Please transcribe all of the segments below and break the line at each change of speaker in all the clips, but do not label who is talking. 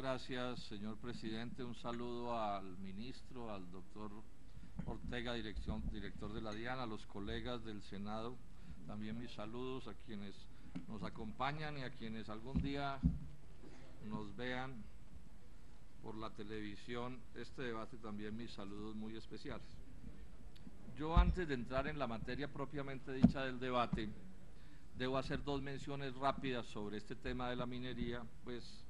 Gracias, señor presidente. Un saludo al ministro, al doctor Ortega, director de la DIAN, a los colegas del Senado. También mis saludos a quienes nos acompañan y a quienes algún día nos vean por la televisión este debate, también mis saludos muy especiales. Yo, antes de entrar en la materia propiamente dicha del debate, debo hacer dos menciones rápidas sobre este tema de la minería, pues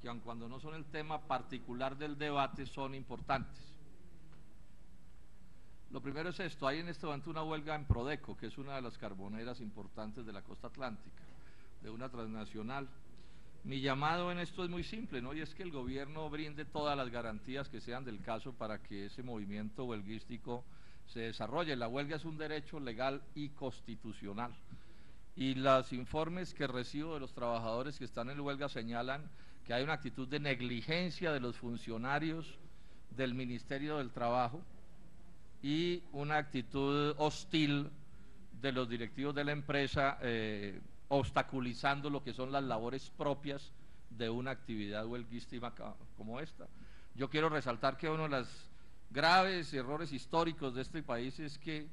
que aun cuando no son el tema particular del debate, son importantes. Lo primero es esto: hay en este momento una huelga en Prodeco, que es una de las carboneras importantes de la costa atlántica, de una transnacional. Mi llamado en esto es muy simple, ¿no? Y es que el gobierno brinde todas las garantías que sean del caso para que ese movimiento huelguístico se desarrolle. La huelga es un derecho legal y constitucional. Y los informes que recibo de los trabajadores que están en huelga señalan que hay una actitud de negligencia de los funcionarios del Ministerio del Trabajo y una actitud hostil de los directivos de la empresa, obstaculizando lo que son las labores propias de una actividad huelguística como esta. Yo quiero resaltar que uno de los graves errores históricos de este país es que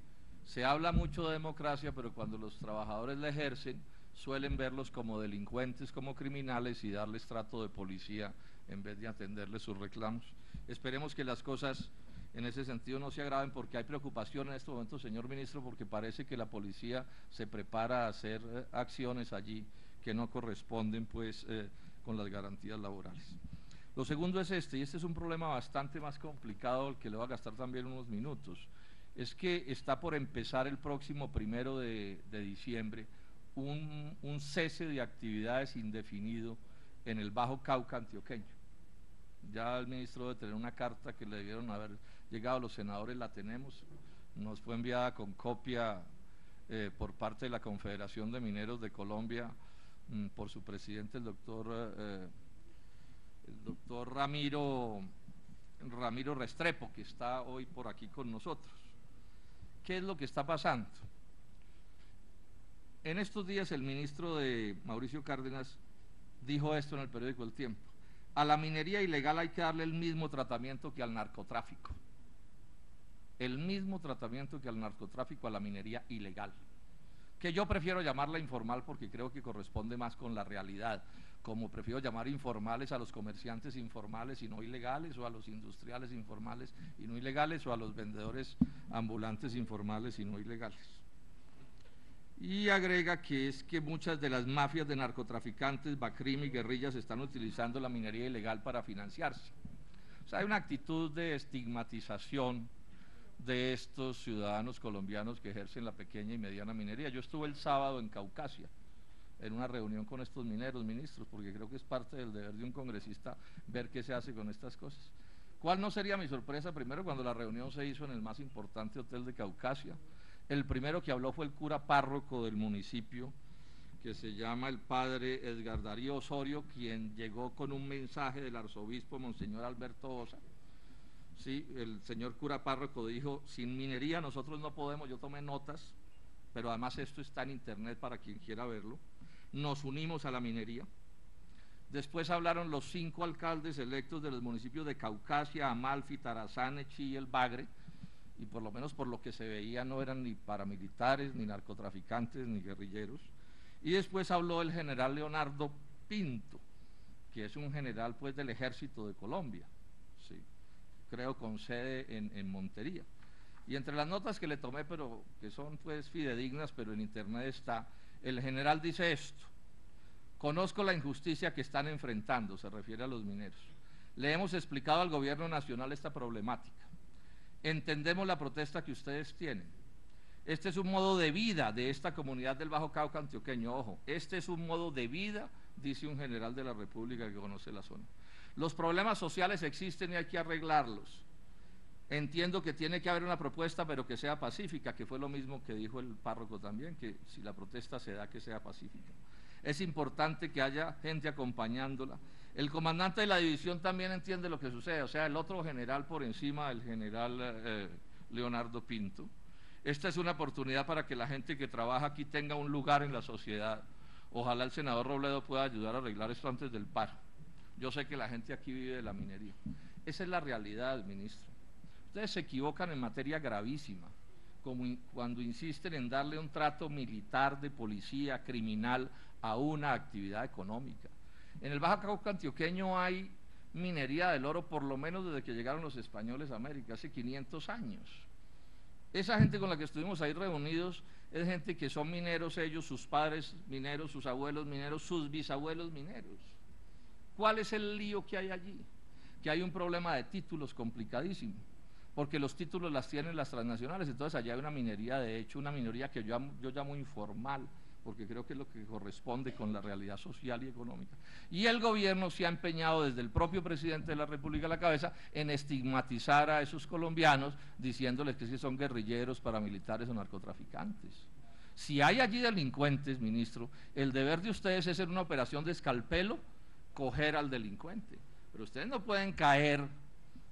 se habla mucho de democracia, pero cuando los trabajadores la ejercen, suelen verlos como delincuentes, como criminales, y darles trato de policía en vez de atenderles sus reclamos. Esperemos que las cosas en ese sentido no se agraven, porque hay preocupación en este momento, señor ministro, porque parece que la policía se prepara a hacer acciones allí que no corresponden pues con las garantías laborales. Lo segundo es este, y este es un problema bastante más complicado, al que le voy a gastar también unos minutos. Es que está por empezar el próximo 1 de diciembre un cese de actividades indefinido en el Bajo Cauca antioqueño. Ya el ministro debe tener una carta que le debieron haber llegado a los senadores, la tenemos, nos fue enviada con copia por parte de la Confederación de Mineros de Colombia, por su presidente, el doctor Ramiro Restrepo, que está hoy por aquí con nosotros. ¿Qué es lo que está pasando? En estos días el ministro de Mauricio Cárdenas dijo esto en el periódico El Tiempo: a la minería ilegal hay que darle el mismo tratamiento que al narcotráfico. El mismo tratamiento que al narcotráfico a la minería ilegal, que yo prefiero llamarla informal porque creo que corresponde más con la realidad, como prefiero llamar informales a los comerciantes informales y no ilegales, o a los industriales informales y no ilegales, o a los vendedores ambulantes informales y no ilegales. Y agrega que es que muchas de las mafias de narcotraficantes, Bacrim y guerrillas están utilizando la minería ilegal para financiarse. O sea, hay una actitud de estigmatización de estos ciudadanos colombianos que ejercen la pequeña y mediana minería. Yo estuve el sábado en Caucasia en una reunión con estos mineros, ministros, porque creo que es parte del deber de un congresista ver qué se hace con estas cosas. ¿Cuál no sería mi sorpresa? Primero, cuando la reunión se hizo en el más importante hotel de Caucasia, el primero que habló fue el cura párroco del municipio, que se llama el padre Edgar Darío Osorio, quien llegó con un mensaje del arzobispo Monseñor Alberto Osa. Sí, el señor cura párroco dijo: sin minería nosotros no podemos. Yo tomé notas, pero además esto está en internet para quien quiera verlo. Nos unimos a la minería. Después hablaron los 5 alcaldes electos de los municipios de Caucasia, Amalfi, Tarazán, Echí y El Bagre, y por lo menos por lo que se veía no eran ni paramilitares, ni narcotraficantes, ni guerrilleros. Y después habló el general Leonardo Pinto, que es un general pues del Ejército de Colombia, sí, creo con sede en Montería. Y entre las notas que le tomé, pero que son pues fidedignas, pero en internet está, el general dice esto: conozco la injusticia que están enfrentando, se refiere a los mineros. Le hemos explicado al gobierno nacional esta problemática. Entendemos la protesta que ustedes tienen. Este es un modo de vida de esta comunidad del Bajo Cauca antioqueño, ojo, este es un modo de vida, dice un general de la República que conoce la zona. Los problemas sociales existen y hay que arreglarlos. Entiendo que tiene que haber una propuesta, pero que sea pacífica, que fue lo mismo que dijo el párroco también, que si la protesta se da, que sea pacífica. Es importante que haya gente acompañándola. El comandante de la división también entiende lo que sucede, o sea, el otro general por encima del general Leonardo Pinto. Esta es una oportunidad para que la gente que trabaja aquí tenga un lugar en la sociedad. Ojalá el senador Robledo pueda ayudar a arreglar esto antes del paro. Yo sé que la gente aquí vive de la minería. Esa es la realidad, ministro. Ustedes se equivocan en materia gravísima, como cuando insisten en darle un trato militar, de policía, criminal, a una actividad económica. En el Bajo Cauca antioqueño hay minería del oro por lo menos desde que llegaron los españoles a América, hace 500 años. Esa gente con la que estuvimos ahí reunidos es gente que son mineros ellos, sus padres mineros, sus abuelos mineros, sus bisabuelos mineros. ¿Cuál es el lío que hay allí? Que hay un problema de títulos complicadísimo, porque los títulos las tienen las transnacionales, entonces allá hay una minería, de hecho, una minoría que yo llamo informal, porque creo que es lo que corresponde con la realidad social y económica. Y el gobierno se ha empeñado, desde el propio presidente de la República a la cabeza, en estigmatizar a esos colombianos, diciéndoles que son guerrilleros, paramilitares o narcotraficantes. Si hay allí delincuentes, ministro, el deber de ustedes es, en una operación de escalpelo, coger al delincuente. Pero ustedes no pueden caer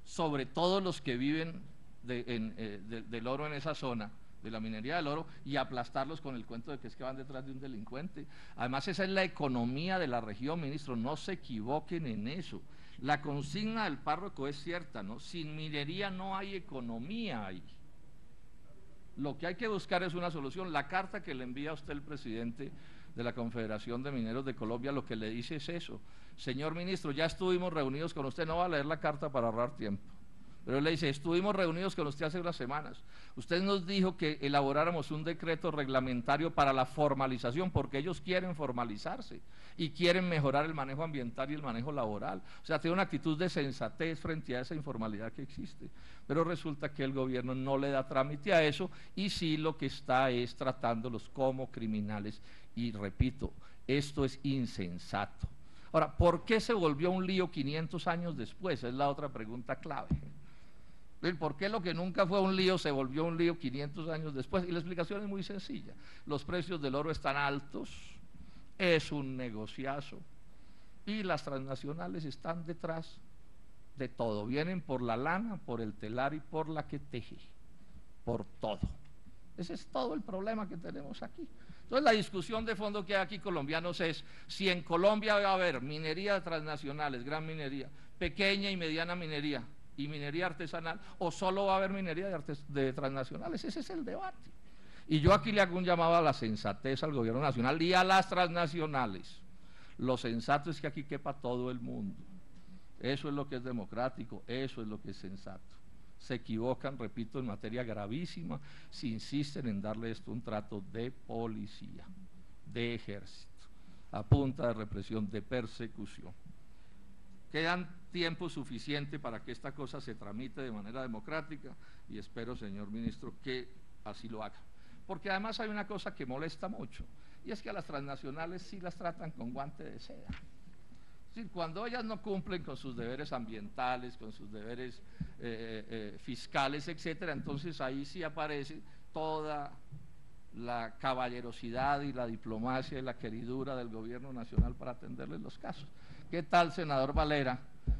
sobre todos los que viven del oro en esa zona, de la minería del oro, y aplastarlos con el cuento de que es que van detrás de un delincuente. Además, esa es la economía de la región, ministro, no se equivoquen en eso. La consigna del párroco es cierta, ¿no? Sin minería no hay economía ahí. Lo que hay que buscar es una solución. La carta que le envía a usted el presidente de la Confederación de Mineros de Colombia, lo que le dice es eso: señor ministro, ya estuvimos reunidos con usted, no va a leer la carta para ahorrar tiempo, pero él le dice, estuvimos reunidos con usted hace unas semanas, usted nos dijo que elaboráramos un decreto reglamentario para la formalización, porque ellos quieren formalizarse y quieren mejorar el manejo ambiental y el manejo laboral, o sea, tiene una actitud de sensatez frente a esa informalidad que existe, pero resulta que el gobierno no le da trámite a eso, y sí lo que está es tratándolos como criminales, y repito, esto es insensato. Ahora, ¿por qué se volvió un lío 500 años después? Es la otra pregunta clave. ¿Por qué lo que nunca fue un lío se volvió un lío 500 años después? Y la explicación es muy sencilla. Los precios del oro están altos, es un negociazo, y las transnacionales están detrás de todo. Vienen por la lana, por el telar y por la que teje, por todo. Ese es todo el problema que tenemos aquí. Entonces, la discusión de fondo que hay aquí, colombianos, es si en Colombia va a haber minería de transnacionales, gran minería, pequeña y mediana minería, y minería artesanal, o solo va a haber minería de transnacionales. Ese es el debate. Y yo aquí le hago un llamado a la sensatez al gobierno nacional y a las transnacionales. Lo sensato es que aquí quepa todo el mundo. Eso es lo que es democrático, eso es lo que es sensato. Se equivocan, repito, en materia gravísima si insisten en darle esto un trato de policía, de ejército, a punta de represión, de persecución. Quedan tiempo suficiente para que esta cosa se tramite de manera democrática, y espero, señor ministro, que así lo haga. Porque además hay una cosa que molesta mucho, y es que a las transnacionales sí las tratan con guante de seda. Es decir, cuando ellas no cumplen con sus deberes ambientales, con sus deberes fiscales, etcétera, entonces ahí sí aparece toda la caballerosidad y la diplomacia y la queridura del gobierno nacional para atenderles los casos. ¿Qué tal, senador Valera,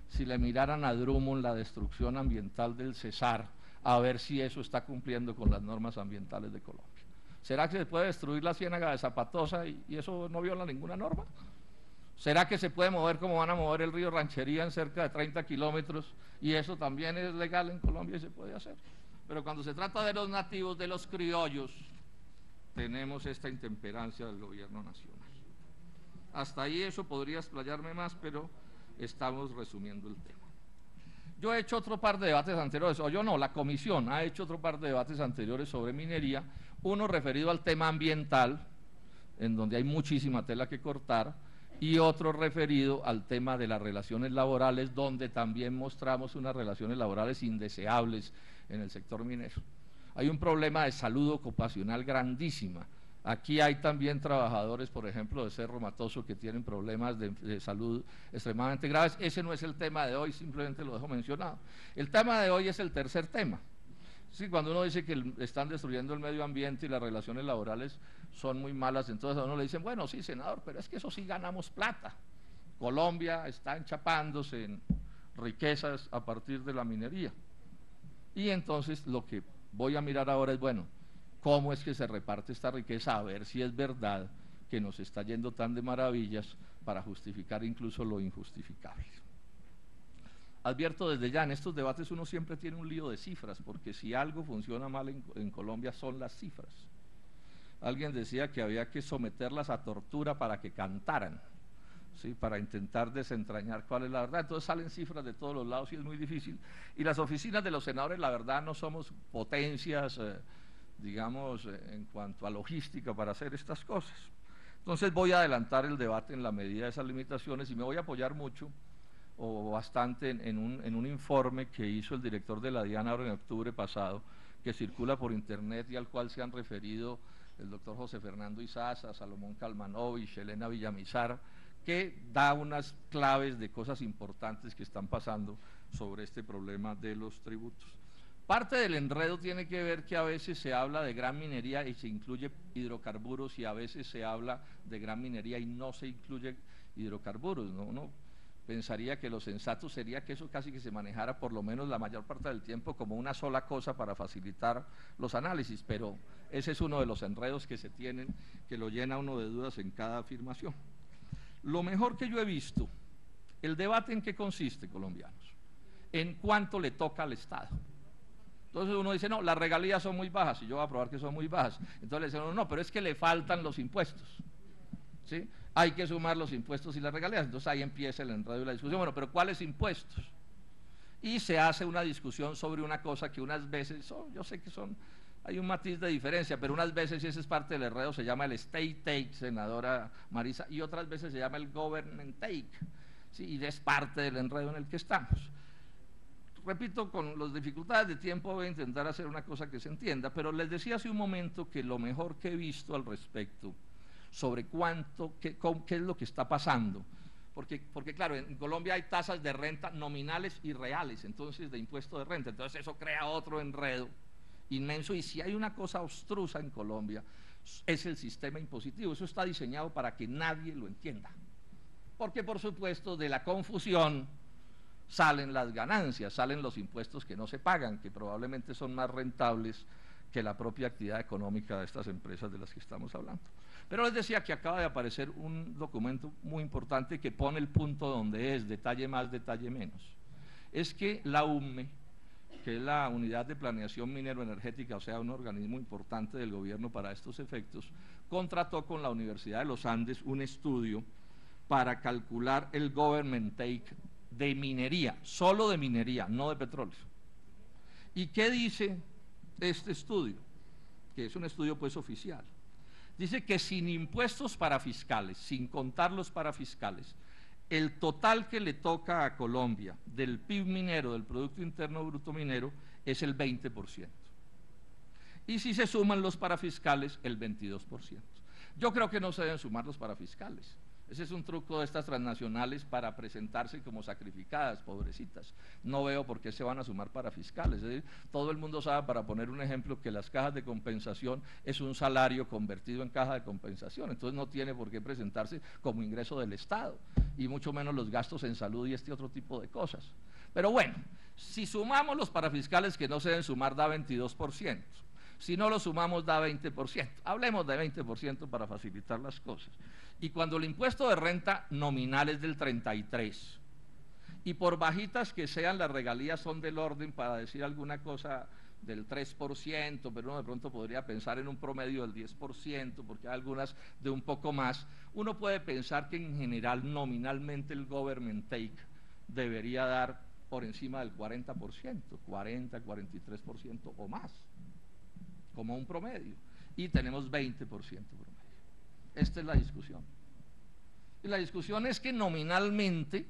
si le miraran a Drummond la destrucción ambiental del Cesar, a ver si eso está cumpliendo con las normas ambientales de Colombia? ¿Será que se puede destruir la ciénaga de Zapatosa y eso no viola ninguna norma? ¿Será que se puede mover como van a mover el río Ranchería en cerca de 30 kilómetros y eso también es legal en Colombia y se puede hacer? Pero cuando se trata de los nativos, de los criollos, tenemos esta intemperancia del gobierno nacional. Hasta ahí eso podría explayarme más, pero estamos resumiendo el tema. Yo he hecho otro par de debates anteriores, o yo no, la comisión ha hecho otro par de debates anteriores sobre minería, uno referido al tema ambiental, en donde hay muchísima tela que cortar, y otro referido al tema de las relaciones laborales, donde también mostramos unas relaciones laborales indeseables en el sector minero. Hay un problema de salud ocupacional grandísima. Aquí hay también trabajadores, por ejemplo, de Cerro Matoso que tienen problemas de salud extremadamente graves. Ese no es el tema de hoy, simplemente lo dejo mencionado. El tema de hoy es el tercer tema. Sí, cuando uno dice que están destruyendo el medio ambiente y las relaciones laborales son muy malas, entonces a uno le dicen, bueno, sí, senador, pero es que eso sí ganamos plata. Colombia está enchapándose en riquezas a partir de la minería. Y entonces lo que voy a mirar ahora es, bueno, cómo es que se reparte esta riqueza, a ver si es verdad que nos está yendo tan de maravillas para justificar incluso lo injustificable. Advierto desde ya, en estos debates uno siempre tiene un lío de cifras, porque si algo funciona mal en Colombia son las cifras. Alguien decía que había que someterlas a tortura para que cantaran, ¿sí? Para intentar desentrañar cuál es la verdad. Entonces salen cifras de todos los lados y es muy difícil. Y las oficinas de los senadores, la verdad, no somos potencias, digamos, en cuanto a logística para hacer estas cosas. Entonces voy a adelantar el debate en la medida de esas limitaciones y me voy a apoyar mucho o bastante en un informe que hizo el director de la DIAN ahora en octubre pasado, que circula por internet y al cual se han referido el doctor José Fernando Izaza, Salomón Kalmanovich, Elena Villamizar, que da unas claves de cosas importantes que están pasando sobre este problema de los tributos. Parte del enredo tiene que ver que a veces se habla de gran minería y se incluye hidrocarburos y a veces se habla de gran minería y no se incluye hidrocarburos, ¿no? Uno pensaría que lo sensato sería que eso casi que se manejara por lo menos la mayor parte del tiempo como una sola cosa para facilitar los análisis, pero ese es uno de los enredos que se tienen, que lo llena uno de dudas en cada afirmación. Lo mejor que yo he visto, el debate en qué consiste, colombianos, en cuánto le toca al Estado. Entonces uno dice, no, las regalías son muy bajas, y yo voy a probar que son muy bajas. Entonces le dicen, no, pero es que le faltan los impuestos, ¿sí? Hay que sumar los impuestos y las regalías. Entonces ahí empieza el enredo y la discusión. Bueno, pero ¿cuáles impuestos? Y se hace una discusión sobre una cosa que unas veces, yo sé que hay un matiz de diferencia, pero unas veces, y ese es parte del enredo, se llama el state take, senadora Marisa, y otras veces se llama el government take, ¿sí? Y es parte del enredo en el que estamos. Repito, con las dificultades de tiempo voy a intentar hacer una cosa que se entienda, pero les decía hace un momento que lo mejor que he visto al respecto sobre qué es lo que está pasando, porque claro, en Colombia hay tasas de renta nominales y reales, entonces de impuesto de renta, entonces eso crea otro enredo inmenso, y si hay una cosa obstrusa en Colombia es el sistema impositivo. Eso está diseñado para que nadie lo entienda, porque por supuesto de la confusión salen las ganancias, salen los impuestos que no se pagan, que probablemente son más rentables que la propia actividad económica de estas empresas de las que estamos hablando. Pero les decía que acaba de aparecer un documento muy importante que pone el punto donde es, detalle más, detalle menos. Es que la UME, que es la Unidad de Planeación Minero-Energética, o sea, un organismo importante del gobierno para estos efectos, contrató con la Universidad de los Andes un estudio para calcular el government take de minería, solo de minería, no de petróleo. ¿Y qué dice este estudio? Que es un estudio pues oficial. Dice que sin impuestos parafiscales, sin contar los parafiscales, el total que le toca a Colombia del PIB minero, del Producto Interno Bruto minero, es el 20%. Y si se suman los parafiscales, el 22%. Yo creo que no se deben sumar los parafiscales. Ese es un truco de estas transnacionales para presentarse como sacrificadas, pobrecitas. No veo por qué se van a sumar parafiscales. Es decir, todo el mundo sabe, para poner un ejemplo, que las cajas de compensación es un salario convertido en caja de compensación. Entonces no tiene por qué presentarse como ingreso del Estado, y mucho menos los gastos en salud y este otro tipo de cosas. Pero bueno, si sumamos los parafiscales, que no se deben sumar, da 22%. Si no lo sumamos da 20%, hablemos de 20% para facilitar las cosas. Y cuando el impuesto de renta nominal es del 33%, y por bajitas que sean las regalías son del orden, para decir alguna cosa, del 3%, pero uno de pronto podría pensar en un promedio del 10%, porque hay algunas de un poco más, uno puede pensar que en general nominalmente el government take debería dar por encima del 40%, 40, 43% o más, como un promedio, y tenemos 20% promedio. Esta es la discusión. Y la discusión es que nominalmente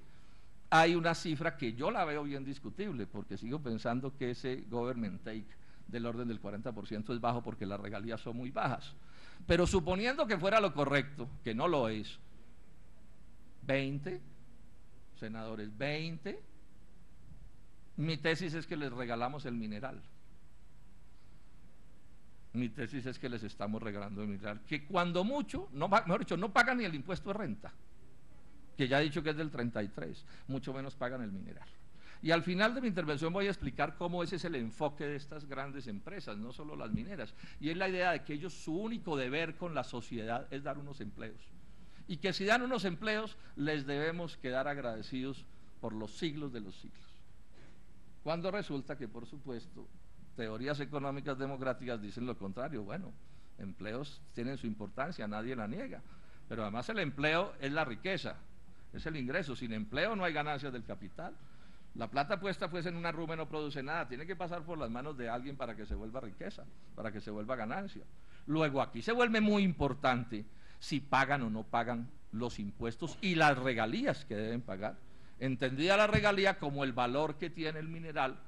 hay una cifra que yo la veo bien discutible, porque sigo pensando que ese government take del orden del 40% es bajo porque las regalías son muy bajas. Pero suponiendo que fuera lo correcto, que no lo es, 20, senadores, 20, mi tesis es que les regalamos el mineral. Mi tesis es que les estamos regalando el mineral, que cuando mucho, no, mejor dicho, no pagan ni el impuesto de renta, que ya he dicho que es del 33, mucho menos pagan el mineral. Y al final de mi intervención voy a explicar cómo ese es el enfoque de estas grandes empresas, no solo las mineras, y es la idea de que ellos, su único deber con la sociedad es dar unos empleos, y que si dan unos empleos, les debemos quedar agradecidos por los siglos de los siglos. Cuando resulta que, por supuesto, teorías económicas democráticas dicen lo contrario. Bueno, empleos tienen su importancia, nadie la niega, pero además el empleo es la riqueza, es el ingreso. Sin empleo no hay ganancias del capital. La plata puesta pues en una rúa no produce nada, tiene que pasar por las manos de alguien para que se vuelva riqueza, para que se vuelva ganancia. Luego aquí se vuelve muy importante si pagan o no pagan los impuestos y las regalías que deben pagar, entendida la regalía como el valor que tiene el mineral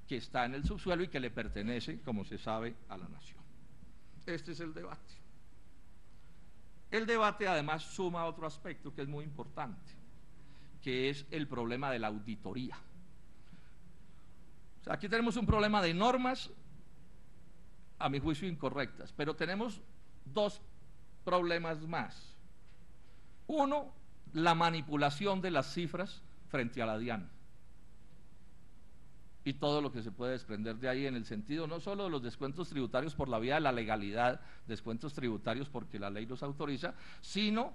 que está en el subsuelo y que le pertenece, como se sabe, a la nación. Este es el debate. El debate además suma otro aspecto que es muy importante, que es el problema de la auditoría. O sea, aquí tenemos un problema de normas, a mi juicio incorrectas, pero tenemos dos problemas más. Uno, la manipulación de las cifras frente a la DIAN y todo lo que se puede desprender de ahí en el sentido no solo de los descuentos tributarios por la vía de la legalidad, descuentos tributarios porque la ley los autoriza, sino,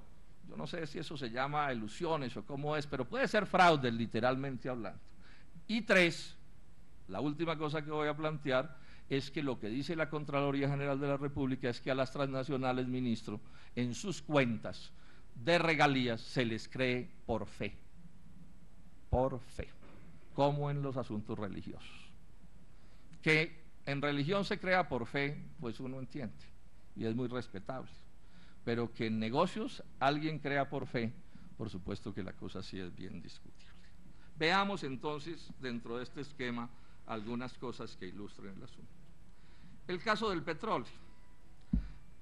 yo no sé si eso se llama ilusiones o cómo es, pero puede ser fraude literalmente hablando. Y tres, la última cosa que voy a plantear es que lo que dice la Contraloría General de la República es que a las transnacionales, ministro, en sus cuentas de regalías se les cree por fe, como en los asuntos religiosos. Que en religión se crea por fe, pues uno entiende, y es muy respetable, pero que en negocios alguien crea por fe, por supuesto que la cosa sí es bien discutible. Veamos entonces, dentro de este esquema, algunas cosas que ilustren el asunto. El caso del petróleo.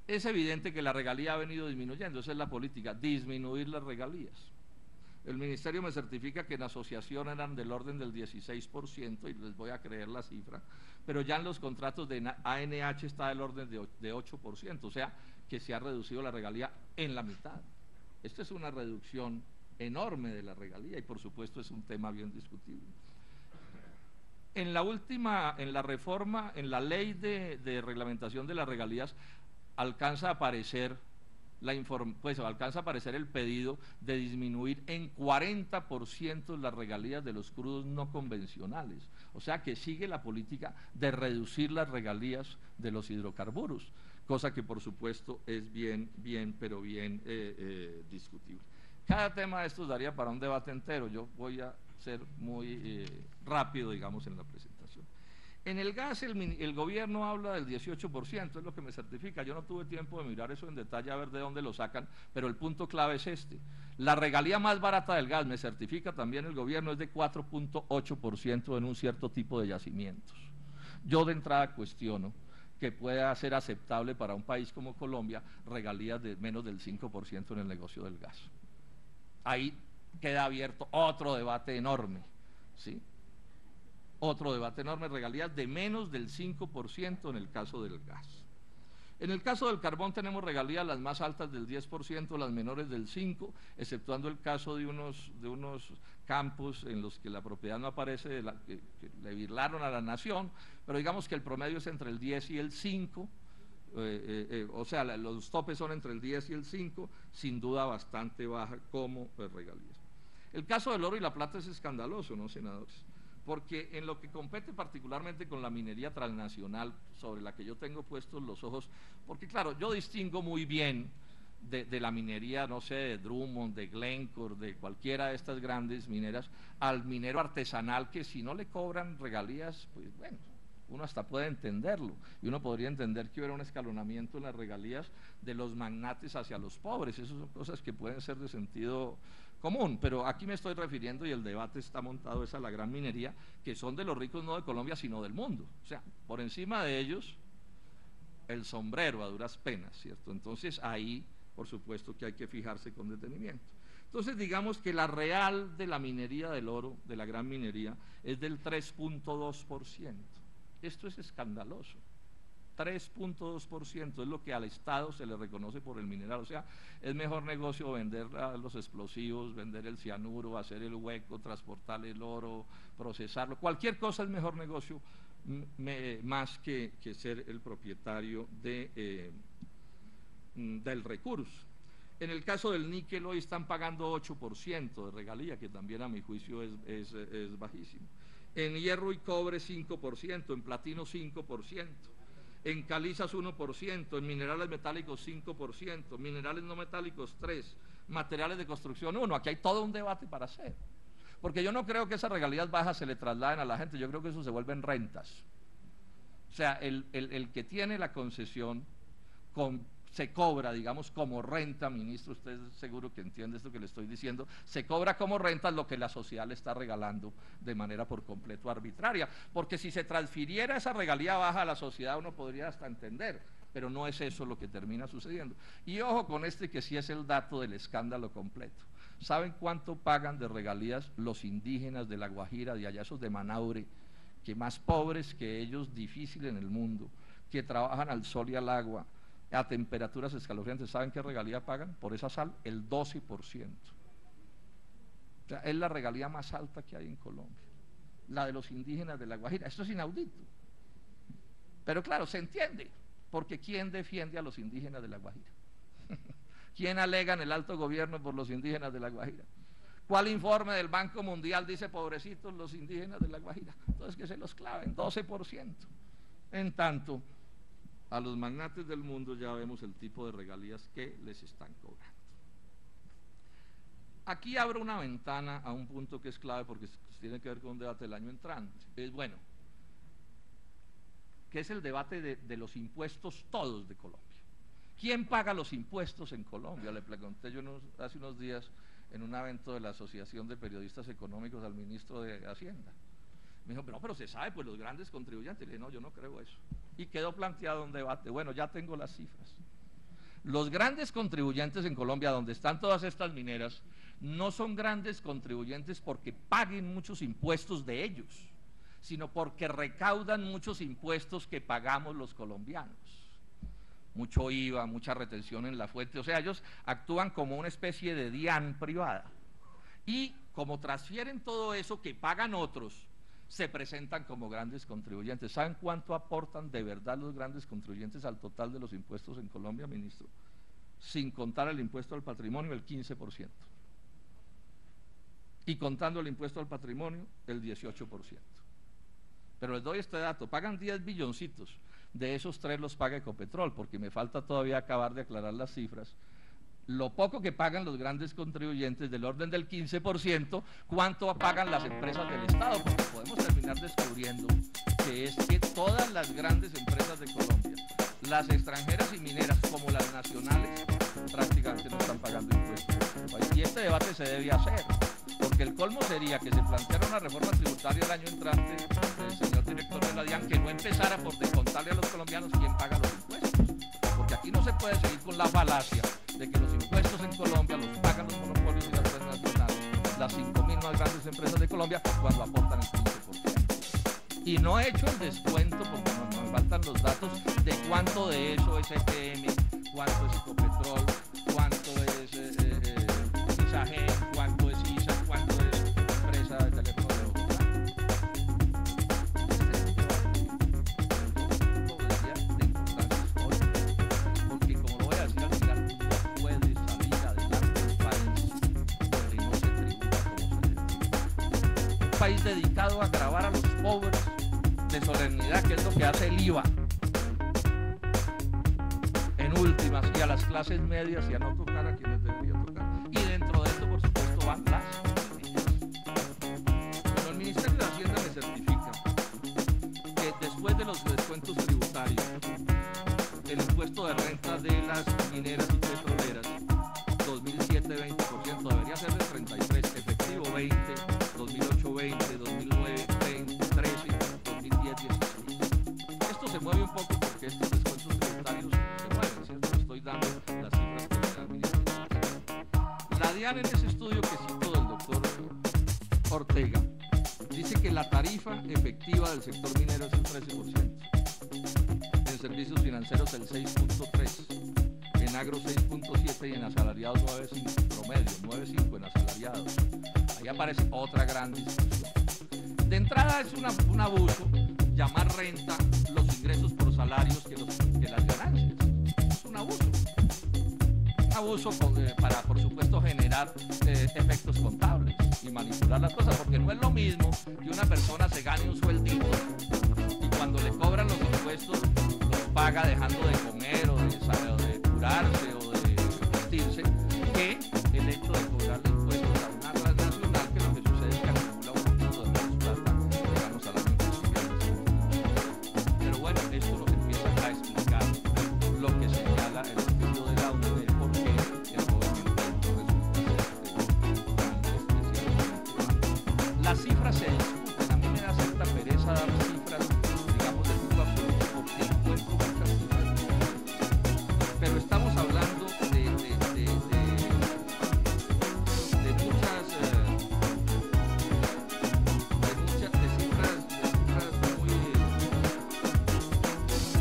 Es evidente que la regalía ha venido disminuyendo, esa es la política, disminuir las regalías. El ministerio me certifica que en asociación eran del orden del 16%, y les voy a creer la cifra, pero ya en los contratos de ANH está del orden de 8%, o sea que se ha reducido la regalía en la mitad. Esta es una reducción enorme de la regalía y por supuesto es un tema bien discutible. En la reforma, en la ley de reglamentación de las regalías, alcanza a aparecer el pedido de disminuir en 40% las regalías de los crudos no convencionales. O sea que sigue la política de reducir las regalías de los hidrocarburos, cosa que por supuesto es bien discutible. Cada tema de estos daría para un debate entero, yo voy a ser muy rápido, digamos, en la presentación. En el gas el gobierno habla del 18%, es lo que me certifica. Yo no tuve tiempo de mirar eso en detalle a ver de dónde lo sacan, pero el punto clave es este. La regalía más barata del gas, me certifica también el gobierno, es de 4.8% en un cierto tipo de yacimientos. Yo de entrada cuestiono que pueda ser aceptable para un país como Colombia regalías de menos del 5% en el negocio del gas. Ahí queda abierto otro debate enorme, ¿sí? Otro debate enorme, regalías de menos del 5% en el caso del gas. En el caso del carbón tenemos regalías las más altas del 10%, las menores del 5%, exceptuando el caso de unos campos en los que la propiedad no aparece, que le virlaron a la nación, pero digamos que el promedio es entre el 10 y el 5%, o sea, los topes son entre el 10 y el 5%, sin duda bastante baja como regalías. El caso del oro y la plata es escandaloso, ¿no, senadores? Porque en lo que compete particularmente con la minería transnacional, sobre la que yo tengo puestos los ojos, porque claro, yo distingo muy bien de la minería, no sé, de Drummond, de Glencore, de cualquiera de estas grandes mineras, al minero artesanal que si no le cobran regalías, pues bueno, uno hasta puede entenderlo, y uno podría entender que hubiera un escalonamiento en las regalías de los magnates hacia los pobres. Esas son cosas que pueden ser de sentido común, pero aquí me estoy refiriendo, y el debate está montado, es a la gran minería, que son de los ricos no de Colombia, sino del mundo. O sea, por encima de ellos, el sombrero a duras penas, ¿cierto? Entonces ahí, por supuesto, que hay que fijarse con detenimiento. Entonces, digamos que la real de la minería del oro, de la gran minería, es del 3.2%. Esto es escandaloso. 3.2% es lo que al Estado se le reconoce por el mineral. O sea, es mejor negocio vender los explosivos, vender el cianuro, hacer el hueco, transportar el oro, procesarlo. Cualquier cosa es mejor negocio más que ser el propietario del recurso. En el caso del níquel hoy están pagando 8% de regalía, que también a mi juicio es bajísimo. En hierro y cobre 5%, en platino 5%, en calizas 1%, en minerales metálicos 5%, minerales no metálicos 3%, materiales de construcción 1%. Aquí hay todo un debate para hacer, porque yo no creo que esas regalías bajas se le trasladen a la gente, yo creo que eso se vuelven rentas. O sea, el que tiene la concesión se cobra, digamos, como renta, ministro, usted seguro que entiende esto que le estoy diciendo, se cobra como renta lo que la sociedad le está regalando de manera por completo arbitraria, porque si se transfiriera esa regalía baja a la sociedad uno podría hasta entender, pero no es eso lo que termina sucediendo. Y ojo con este que sí es el dato del escándalo completo. ¿Saben cuánto pagan de regalías los indígenas de La Guajira, de allá, esos de Manaure, que más pobres que ellos, difícil en el mundo, que trabajan al sol y al agua, a temperaturas escalofriantes? ¿Saben qué regalía pagan por esa sal? El 12%. O sea, es la regalía más alta que hay en Colombia, la de los indígenas de La Guajira. Esto es inaudito. Pero claro, se entiende, porque ¿quién defiende a los indígenas de La Guajira? ¿Quién alega en el alto gobierno por los indígenas de La Guajira? ¿Cuál informe del Banco Mundial dice pobrecitos los indígenas de La Guajira? Entonces que se los claven, 12%. En tanto, a los magnates del mundo ya vemos el tipo de regalías que les están cobrando. Aquí abro una ventana a un punto que es clave porque tiene que ver con un debate del año entrante. Es bueno, que es el debate de los impuestos todos de Colombia. ¿Quién paga los impuestos en Colombia? Le pregunté yo hace unos días en un evento de la Asociación de Periodistas Económicos al ministro de Hacienda. Me dijo, pero se sabe, pues los grandes contribuyentes. Le dije, no, yo no creo eso. Y quedó planteado un debate. Bueno, ya tengo las cifras. Los grandes contribuyentes en Colombia, donde están todas estas mineras, no son grandes contribuyentes porque paguen muchos impuestos de ellos, sino porque recaudan muchos impuestos que pagamos los colombianos. Mucho IVA, mucha retención en la fuente. O sea, ellos actúan como una especie de DIAN privada. Y como transfieren todo eso que pagan otros, se presentan como grandes contribuyentes. ¿Saben cuánto aportan de verdad los grandes contribuyentes al total de los impuestos en Colombia, ministro? Sin contar el impuesto al patrimonio, el 15%. Y contando el impuesto al patrimonio, el 18%. Pero les doy este dato, pagan 10 billoncitos, de esos 3 los paga Ecopetrol, porque me falta todavía acabar de aclarar las cifras. Lo poco que pagan los grandes contribuyentes, del orden del 15%, ¿cuánto pagan las empresas del Estado? Porque podemos terminar descubriendo que es que todas las grandes empresas de Colombia, las extranjeras y mineras como las nacionales, prácticamente no están pagando impuestos en este país. Y este debate se debe hacer, porque el colmo sería que se planteara una reforma tributaria el año entrante del señor director de la DIAN, que no empezara por descontarle a los colombianos quién paga los impuestos. Porque aquí no se puede seguir con la falacia de que los impuestos en Colombia los pagan los monopolios y las transnacionales, las 5.000 más grandes empresas de Colombia, cuando aportan el 15%. Y no he hecho el descuento, porque nos faltan los datos, de cuánto de eso es EPM, cuánto es Ecopetrol, cuánto es ISAGEN, cuánto es ISA, cuánto es empresa de teléfono de Bogotá. Porque como lo voy a decir al final, no puede salir adelante un país donde no se tributa como se debe. Un país dedicado a gravar a los pobres de solemnidad, que es lo que hace el IVA, en últimas, y a las clases medias, y a no tocar a quienes debería tocar. Y dentro de esto, por supuesto, van las familias. Bueno, el Ministerio de Hacienda me certifica que después de los mineras y petroleras, 2007 20%, debería ser del 33%, efectivo 20%, 2008 20%, 2009 20%, 13%, 2010 16%. Esto se mueve un poco porque estos descuentos tributarios se mueven, ¿cierto? Estoy dando las cifras que me dan ministeriales. La DIAN, en ese estudio que cito del doctor Ortega, dice que la tarifa efectiva del sector minero es el 13%, en servicios financieros el 6.3%, en agro 6.7% y en asalariados 9.5%, promedio 9.5% en asalariados. Ahí aparece otra gran discusión. De entrada es un abuso llamar renta los ingresos por salarios que las ganancias. Es un abuso. Un abuso para, por supuesto, generar efectos contables y manipular las cosas, porque no es lo mismo que una persona se gane un sueldito y cuando le cobran los impuestos los paga dejando de comer o de curarse o de vestirse, que el hecho de cobrarle impuestos a una transnacional, que lo que sucede es que acumula un poquito de menos plata, digamos, al año siguiente. Pero bueno, esto nos empieza a explicar lo que señala el estudio de la UNED, por qué el gobierno resulta las cifras se discuten. A mí me da cierta pereza dar cifras, digamos, de tipo absoluto, porque encuentro muchas cifras, pero estamos hablando de cifras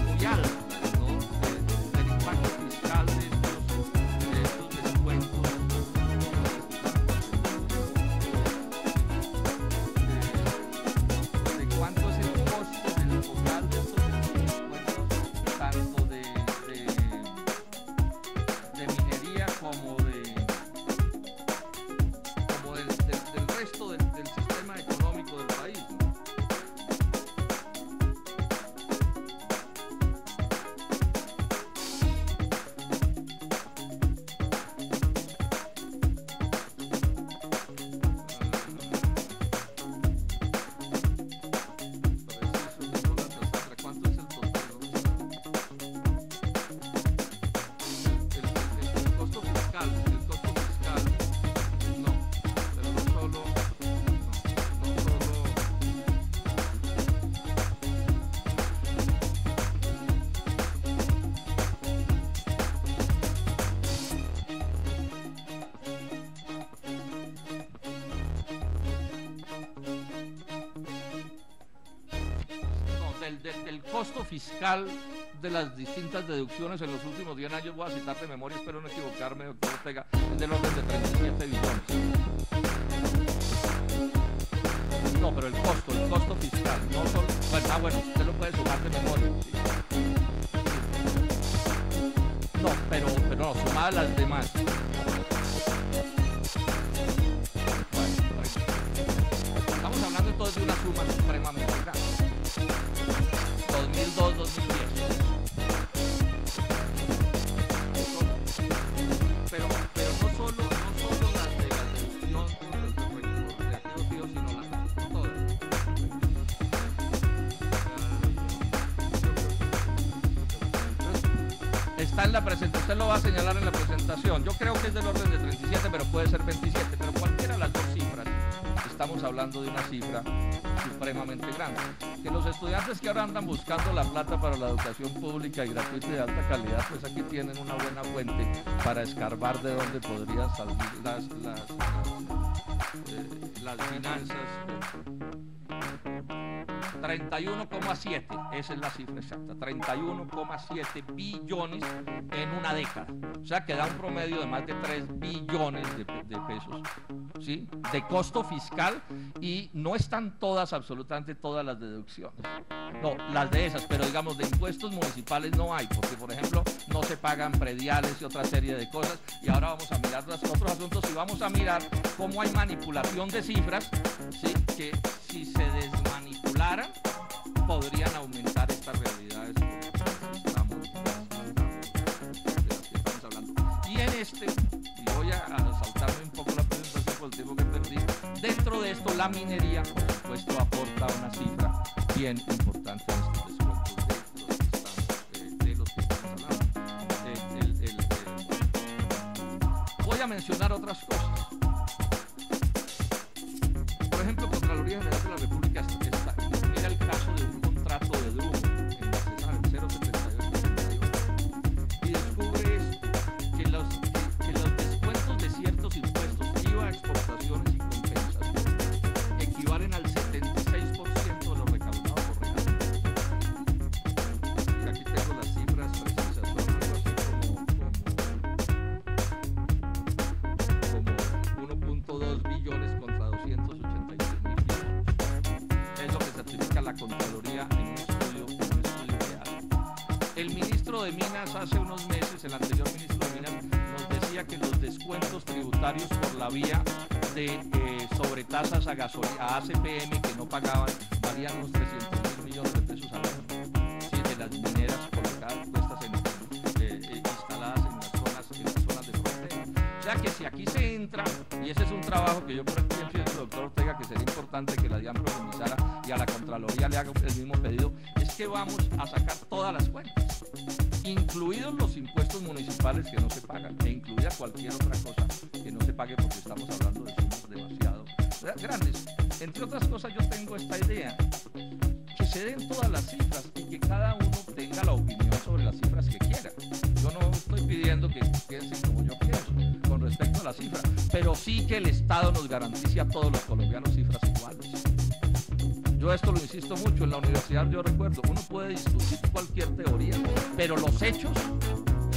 muy altas, ¿no? Del impacto fiscal de estos descuentos. De cuánto es el costo del total de estos descuentos, tanto de minería como del resto del sistema económico del país, ¿no? ¿Cuánto es el total? El costo fiscal, no, pero no solo. Del costo fiscal de las distintas deducciones en los últimos 10 años, voy a citar de memoria, espero no equivocarme, doctor Ortega, es del orden de 37 billones. No, pero el costo fiscal, no solo, bueno, usted lo puede sumar de memoria. No, pero no, sumar las demás. Bueno. Estamos hablando entonces de una suma supremamente grande. 2002-2010. Pero no solo las de la deducción de activos fijos, sino las todas. Está en la presentación, usted lo va a señalar en la presentación. Yo creo que es del orden de 37, pero puede ser 27, pero cualquiera de las dos cifras, estamos hablando de una cifra supremamente grande. Que los estudiantes que ahora andan buscando la plata para la educación pública y gratuita y de alta calidad, pues aquí tienen una buena fuente para escarbar de dónde podría salir las finanzas. 31,7, esa es la cifra exacta, 31,7 billones en una década. O sea que da un promedio de más de 3 billones de pesos, ¿sí? De costo fiscal, y no están todas, absolutamente todas las deducciones. No, las de esas, pero digamos de impuestos municipales no hay, porque por ejemplo no se pagan prediales y otra serie de cosas. Y ahora vamos a mirar los otros asuntos y vamos a mirar cómo hay manipulación de cifras, ¿sí? Que si se desmanipularan podrían aumentar estas realidades de las que estamos hablando. Y en y voy a saltarme un poco la presentación por el tiempo que perdí, dentro de esto la minería, por supuesto, aporta una cifra bien importante en estos descuentos de los que estamos hablando. mencionar otras cosas. Por ejemplo, Contraloría General de la República mira el caso de un contrato de Drumo en la Cesar, el 078 y descubre que los descuentos de ciertos impuestos, IVA, exportaciones y compensaciones, equivalen al 76% de lo recaudado por regalías. Aquí tengo las cifras precisas, son algo así como 1.2 billones contra 283 mil millones. Es lo que certifica la Contraloría en un estudio real. El ministro de Minas hace unos meses, el anterior ministro de Minas, nos decía que los descuentos tributarios por la vía de sobretasas a ACPM que no pagaban valían unos 300.000 millones de pesos al año. Sí, de las mineras colocadas, puestas instaladas en las zonas de frontera. O sea que si aquí se entra, y ese es un trabajo que yo creo que pienso, doctor Ortega, que sería importante que la DIAN profundizara y a la Contraloría le haga el mismo pedido, es que vamos a sacar todas las cuentas, incluidos los impuestos municipales que no se pagan, e incluida cualquier otra cosa que no se pague, porque estamos hablando de sumas demasiado grandes. Entre otras cosas, yo tengo esta idea, que se den todas las cifras y que cada uno tenga la opinión sobre las cifras que quiera. Yo no estoy pidiendo que piensen como yo pienso con respecto a las cifras, pero sí que el Estado nos garantice a todos los colombianos cifras iguales. Yo esto lo insisto mucho, en la universidad yo recuerdo, uno puede discutir cualquier teoría, pero los hechos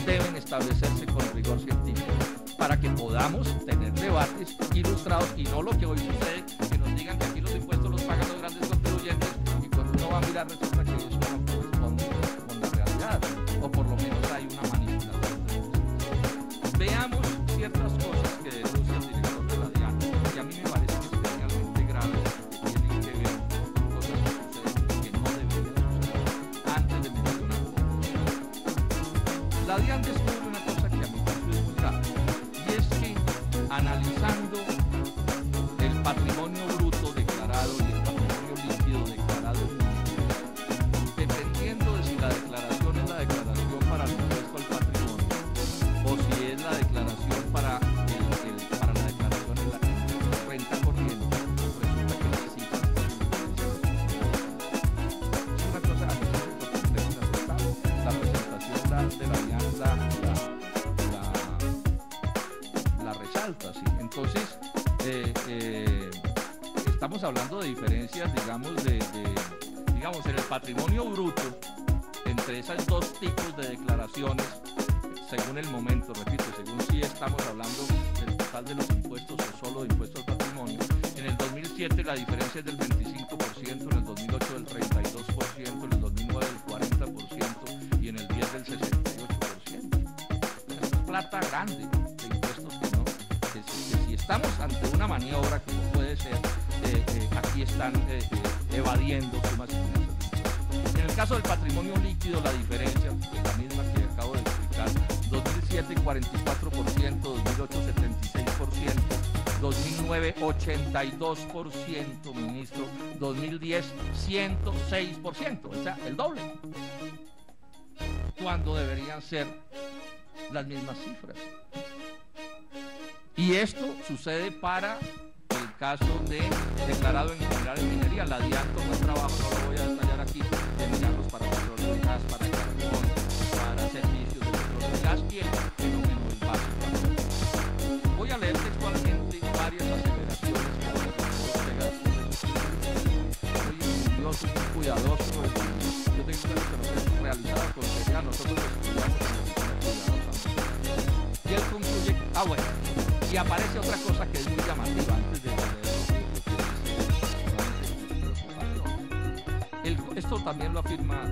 deben establecerse con rigor científico para que podamos tener debates ilustrados y no lo que hoy sucede, que nos digan que aquí los impuestos los pagan los grandes contribuyentes y cuando uno va a mirar resulta que eso no corresponde con la realidad, o por lo menos hay una manipulación. Veamos ciertas cosas que denuncia el director de la DIAN, que a mí me parecen especialmente graves, que tienen que ver con cosas que suceden que no deberían suceder, antes de mencionar cosas. La DIAN descubre una cosa que a mi juicio es muy grave, y es que analizando el patrimonio bruto declarado y el patrimonio líquido declarado en municipios, dependiendo de si la declaración es la declaración para el impuesto al patrimonio o si es la declaración para la declaración en la renta corriente, resulta que las cifras es una cosa absolutamente inaceptable. La presentación de la DIAN la resalta, ¿sí? Entonces, estamos hablando de diferencias, digamos, digamos, en el patrimonio bruto, entre esos dos tipos de declaraciones, según el momento, repito, según si estamos hablando del total de los impuestos o solo de impuestos al patrimonio. En el 2007 la diferencia es del 25%, en el 2008 del 32%, en el 2009 del 40% y en el 10 del 68%. Es plata grande de impuestos que si estamos ante una maniobra como puede ser, aquí están evadiendo sumas inmensas. En el caso del patrimonio líquido, la diferencia es la misma que acabo de explicar: 2007 44%, 2008 76%, 2009 82%, ministro, 2010 106%, o sea, el doble, cuando deberían ser las mismas cifras. Y esto sucede para el caso de declarado en general en minería. La DIAN tomó el trabajo, no lo voy a detallar aquí, de mirarlos para petróleo y gas, para carbón, para servicios de petróleo y gas y el fenómeno del básico. Voy a leer textualmente varias aseveraciones que hace el doctor Ortega. Soy estudioso, muy cuidadoso. Yo tengo una experiencia realizada con seriedad, nosotros estudiamos cuidadosamente. Y él concluye, bueno, y aparece otra cosa que es muy llamativa antes de leer esto también lo afirma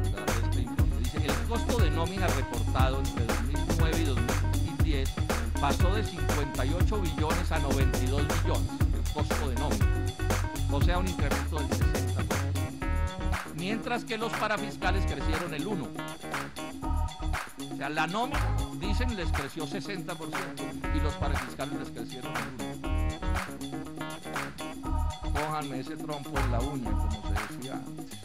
este informe. Dice: el costo de nómina reportado entre 2009 y 2010 pasó de 58 billones a 92 billones, el costo de nómina, o sea, un incremento del 60%, mientras que los parafiscales crecieron el 1%. O sea, la nómina, dicen, les creció 60% y los parafiscales les crecieron el 1%. Cójanme ese trompo en la uña, como se decía antes.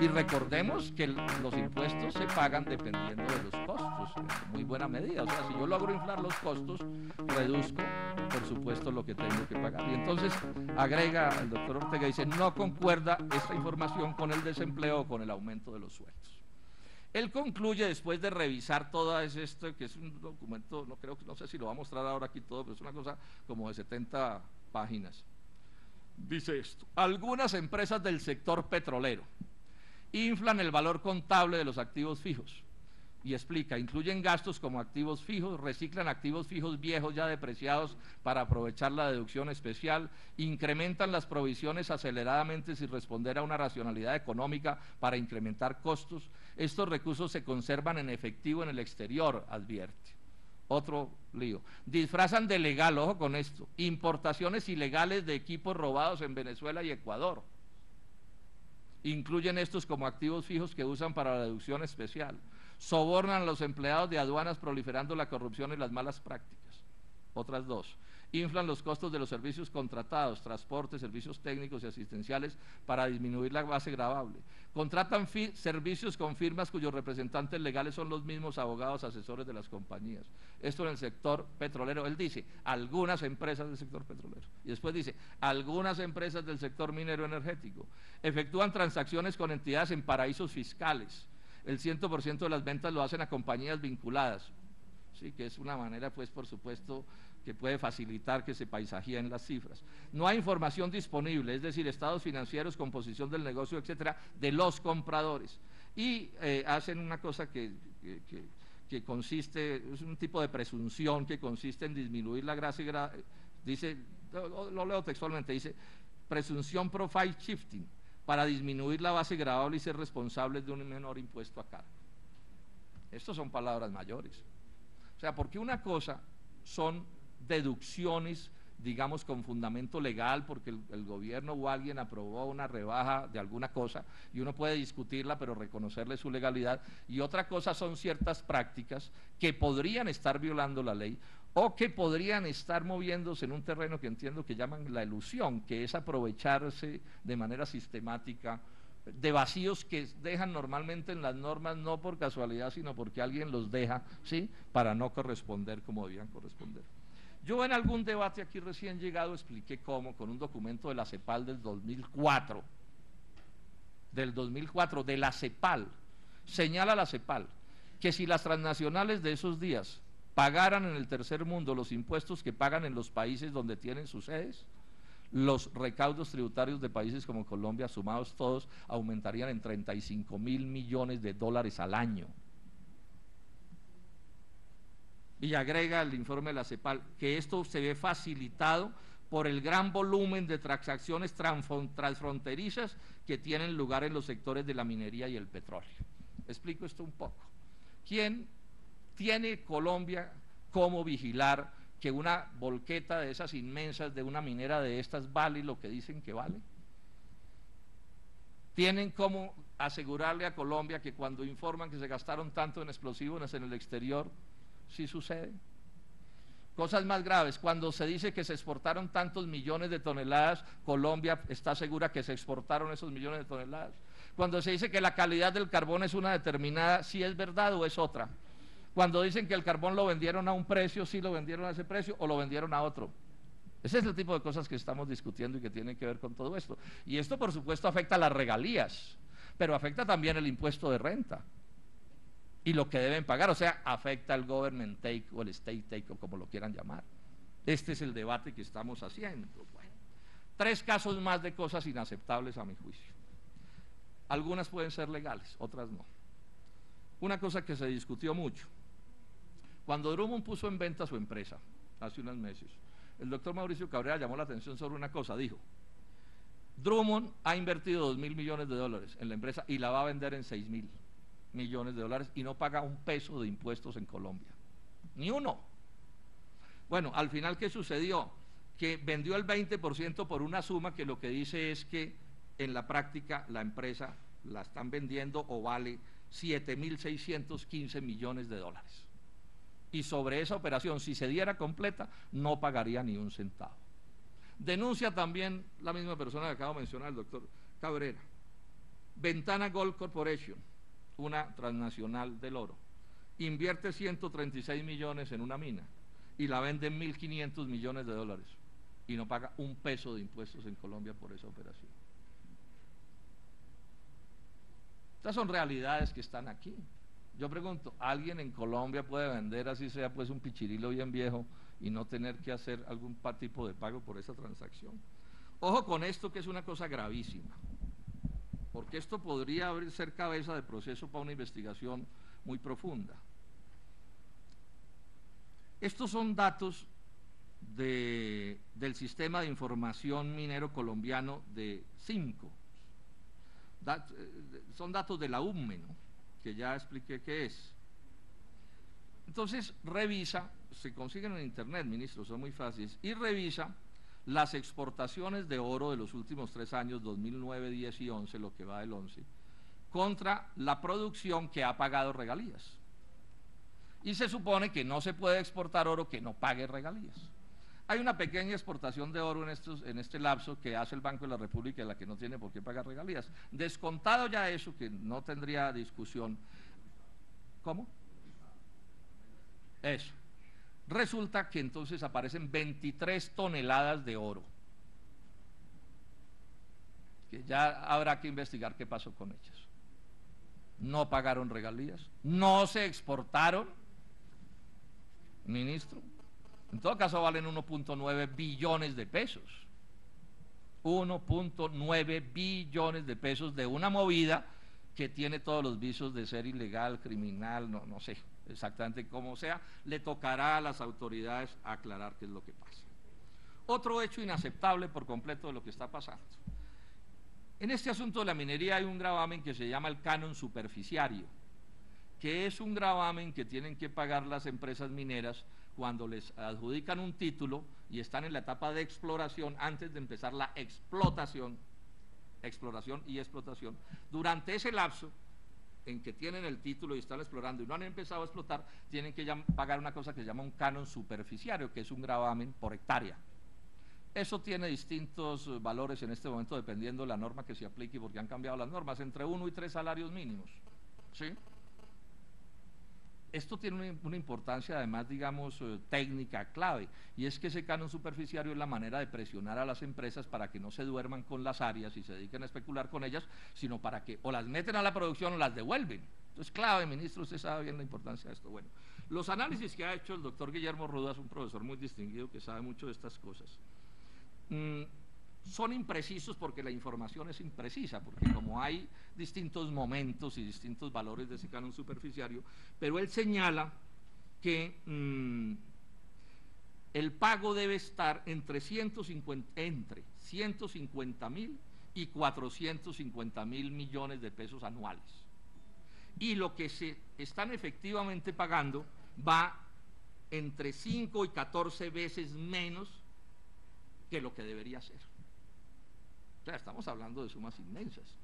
Y recordemos que los impuestos se pagan dependiendo de los costos, muy buena medida. O sea, si yo logro inflar los costos, reduzco, por supuesto, lo que tengo que pagar. Y entonces agrega el doctor Ortega, dice, no concuerda esta información con el desempleo o con el aumento de los sueldos. Él concluye, después de revisar todo esto, que es un documento, no sé si lo va a mostrar ahora aquí todo, pero es una cosa como de 70 páginas. Dice esto: algunas empresas del sector petrolero inflan el valor contable de los activos fijos, y explica, incluyen gastos como activos fijos, reciclan activos fijos viejos ya depreciados para aprovechar la deducción especial, incrementan las provisiones aceleradamente sin responder a una racionalidad económica para incrementar costos. Estos recursos se conservan en efectivo en el exterior, advierte. Otro lío. Disfrazan de legal, ojo con esto, importaciones ilegales de equipos robados en Venezuela y Ecuador. Incluyen estos como activos fijos que usan para la deducción especial. Sobornan a los empleados de aduanas proliferando la corrupción y las malas prácticas. Otras dos. Inflan los costos de los servicios contratados, transporte, servicios técnicos y asistenciales para disminuir la base gravable. Contratan servicios con firmas cuyos representantes legales son los mismos abogados asesores de las compañías. Esto en el sector petrolero. Él dice, algunas empresas del sector petrolero. Y después dice, algunas empresas del sector minero energético. Efectúan transacciones con entidades en paraísos fiscales. El 100% de las ventas lo hacen a compañías vinculadas. Sí, que es una manera, pues, por supuesto, que puede facilitar que se paisajeen las cifras. No hay información disponible, es decir, estados financieros, composición del negocio, etcétera, de los compradores. Y hacen una cosa que consiste, es un tipo de presunción que consiste en disminuir la gracia, dice, lo leo textualmente, dice, presunción profile shifting, para disminuir la base gravable y ser responsables de un menor impuesto a cargo. Estas son palabras mayores. O sea, porque una cosa son deducciones, digamos, con fundamento legal, porque el gobierno o alguien aprobó una rebaja de alguna cosa y uno puede discutirla, pero reconocerle su legalidad, y otra cosa son ciertas prácticas que podrían estar violando la ley o que podrían estar moviéndose en un terreno que entiendo que llaman la elusión, que es aprovecharse de manera sistemática de vacíos que dejan normalmente en las normas, no por casualidad, sino porque alguien los deja, ¿sí?, para no corresponder como debían corresponder. Yo en algún debate aquí recién llegado expliqué cómo, con un documento de la CEPAL del 2004, de la CEPAL, señala la CEPAL que si las transnacionales de esos días pagaran en el tercer mundo los impuestos que pagan en los países donde tienen sus sedes, los recaudos tributarios de países como Colombia, sumados todos, aumentarían en 35.000 millones de dólares al año. Y agrega el informe de la CEPAL que esto se ve facilitado por el gran volumen de transacciones transfronterizas que tienen lugar en los sectores de la minería y el petróleo. Explico esto un poco. ¿Quién tiene Colombia cómo vigilar que una volqueta de esas inmensas, de una minera de estas, vale lo que dicen que vale? ¿Tienen cómo asegurarle a Colombia que cuando informan que se gastaron tanto en explosivos en el exterior, sí sucede? Cosas más graves, cuando se dice que se exportaron tantos millones de toneladas, Colombia está segura que se exportaron esos millones de toneladas. Cuando se dice que la calidad del carbón es una determinada, ¿sí es verdad o es otra? Cuando dicen que el carbón lo vendieron a un precio, ¿sí lo vendieron a ese precio o lo vendieron a otro? Ese es el tipo de cosas que estamos discutiendo y que tienen que ver con todo esto. Y esto, por supuesto, afecta a las regalías, pero afecta también el impuesto de renta y lo que deben pagar, o sea, afecta al government take o el state take o como lo quieran llamar. Este es el debate que estamos haciendo. Bueno, 3 casos más de cosas inaceptables a mi juicio. Algunas pueden ser legales, otras no. Una cosa que se discutió mucho, cuando Drummond puso en venta su empresa hace unos meses, el doctor Mauricio Cabrera llamó la atención sobre una cosa, dijo: Drummond ha invertido 2.000 millones de dólares en la empresa y la va a vender en 6.000 millones de dólares y no paga un peso de impuestos en Colombia, ni uno. Bueno, al final, ¿qué sucedió? Que vendió el 20% por una suma que lo que dice es que en la práctica la empresa la están vendiendo o vale 7.615 millones de dólares. Y sobre esa operación, si se diera completa, no pagaría ni un centavo. Denuncia también la misma persona que acabo de mencionar, el doctor Cabrera, Ventana Gold Corporation, una transnacional del oro, invierte 136 millones en una mina y la vende en 1.500 millones de dólares y no paga un peso de impuestos en Colombia por esa operación. Estas son realidades que están aquí. Yo pregunto, ¿alguien en Colombia puede vender así sea pues un pichirilo bien viejo y no tener que hacer algún tipo de pago por esa transacción? Ojo con esto, que es una cosa gravísima, porque esto podría ser cabeza de proceso para una investigación muy profunda. Estos son datos del sistema de información minero colombiano de CIMCO. Son datos de la UMME, ¿no?, que ya expliqué qué es. Entonces revisa, se consiguen en internet, ministro, son muy fáciles, y revisa las exportaciones de oro de los últimos 3 años, 2009, 10 y 11, lo que va del 11, contra la producción que ha pagado regalías. Y se supone que no se puede exportar oro que no pague regalías. Hay una pequeña exportación de oro en este lapso que hace el Banco de la República, la que no tiene por qué pagar regalías. Descontado ya eso, que no tendría discusión. ¿Cómo? Eso. Resulta que entonces aparecen 23 toneladas de oro, que ya habrá que investigar qué pasó con ellas. No pagaron regalías, no se exportaron, ministro. En todo caso valen 1.9 billones de pesos. 1.9 billones de pesos de una movida que tiene todos los vicios de ser ilegal, criminal, no sé exactamente cómo sea. Le tocará a las autoridades aclarar qué es lo que pasa. Otro hecho inaceptable por completo de lo que está pasando. En este asunto de la minería hay un gravamen que se llama el canon superficiario, que es un gravamen que tienen que pagar las empresas mineras cuando les adjudican un título y están en la etapa de exploración antes de empezar la explotación y explotación. Durante ese lapso en que tienen el título y están explorando y no han empezado a explotar, tienen que pagar una cosa que se llama un canon superficiario, que es un gravamen por hectárea. Eso tiene distintos valores en este momento dependiendo de la norma que se aplique, porque han cambiado las normas, entre 1 y 3 salarios mínimos, ¿sí? Esto tiene una importancia además, digamos, técnica clave, y es que ese canon superficiario es la manera de presionar a las empresas para que no se duerman con las áreas y se dediquen a especular con ellas, sino para que o las meten a la producción o las devuelven. Entonces, clave, ministro, usted sabe bien la importancia de esto. Bueno, los análisis que ha hecho el doctor Guillermo Rudas, un profesor muy distinguido que sabe mucho de estas cosas, son imprecisos porque la información es imprecisa, porque como hay distintos momentos y distintos valores de ese canon superficiario, pero él señala que el pago debe estar entre 150.000 y 450.000 millones de pesos anuales. Y lo que se están efectivamente pagando va entre 5 y 14 veces menos que lo que debería ser. O sea, estamos hablando de sumas inmensas.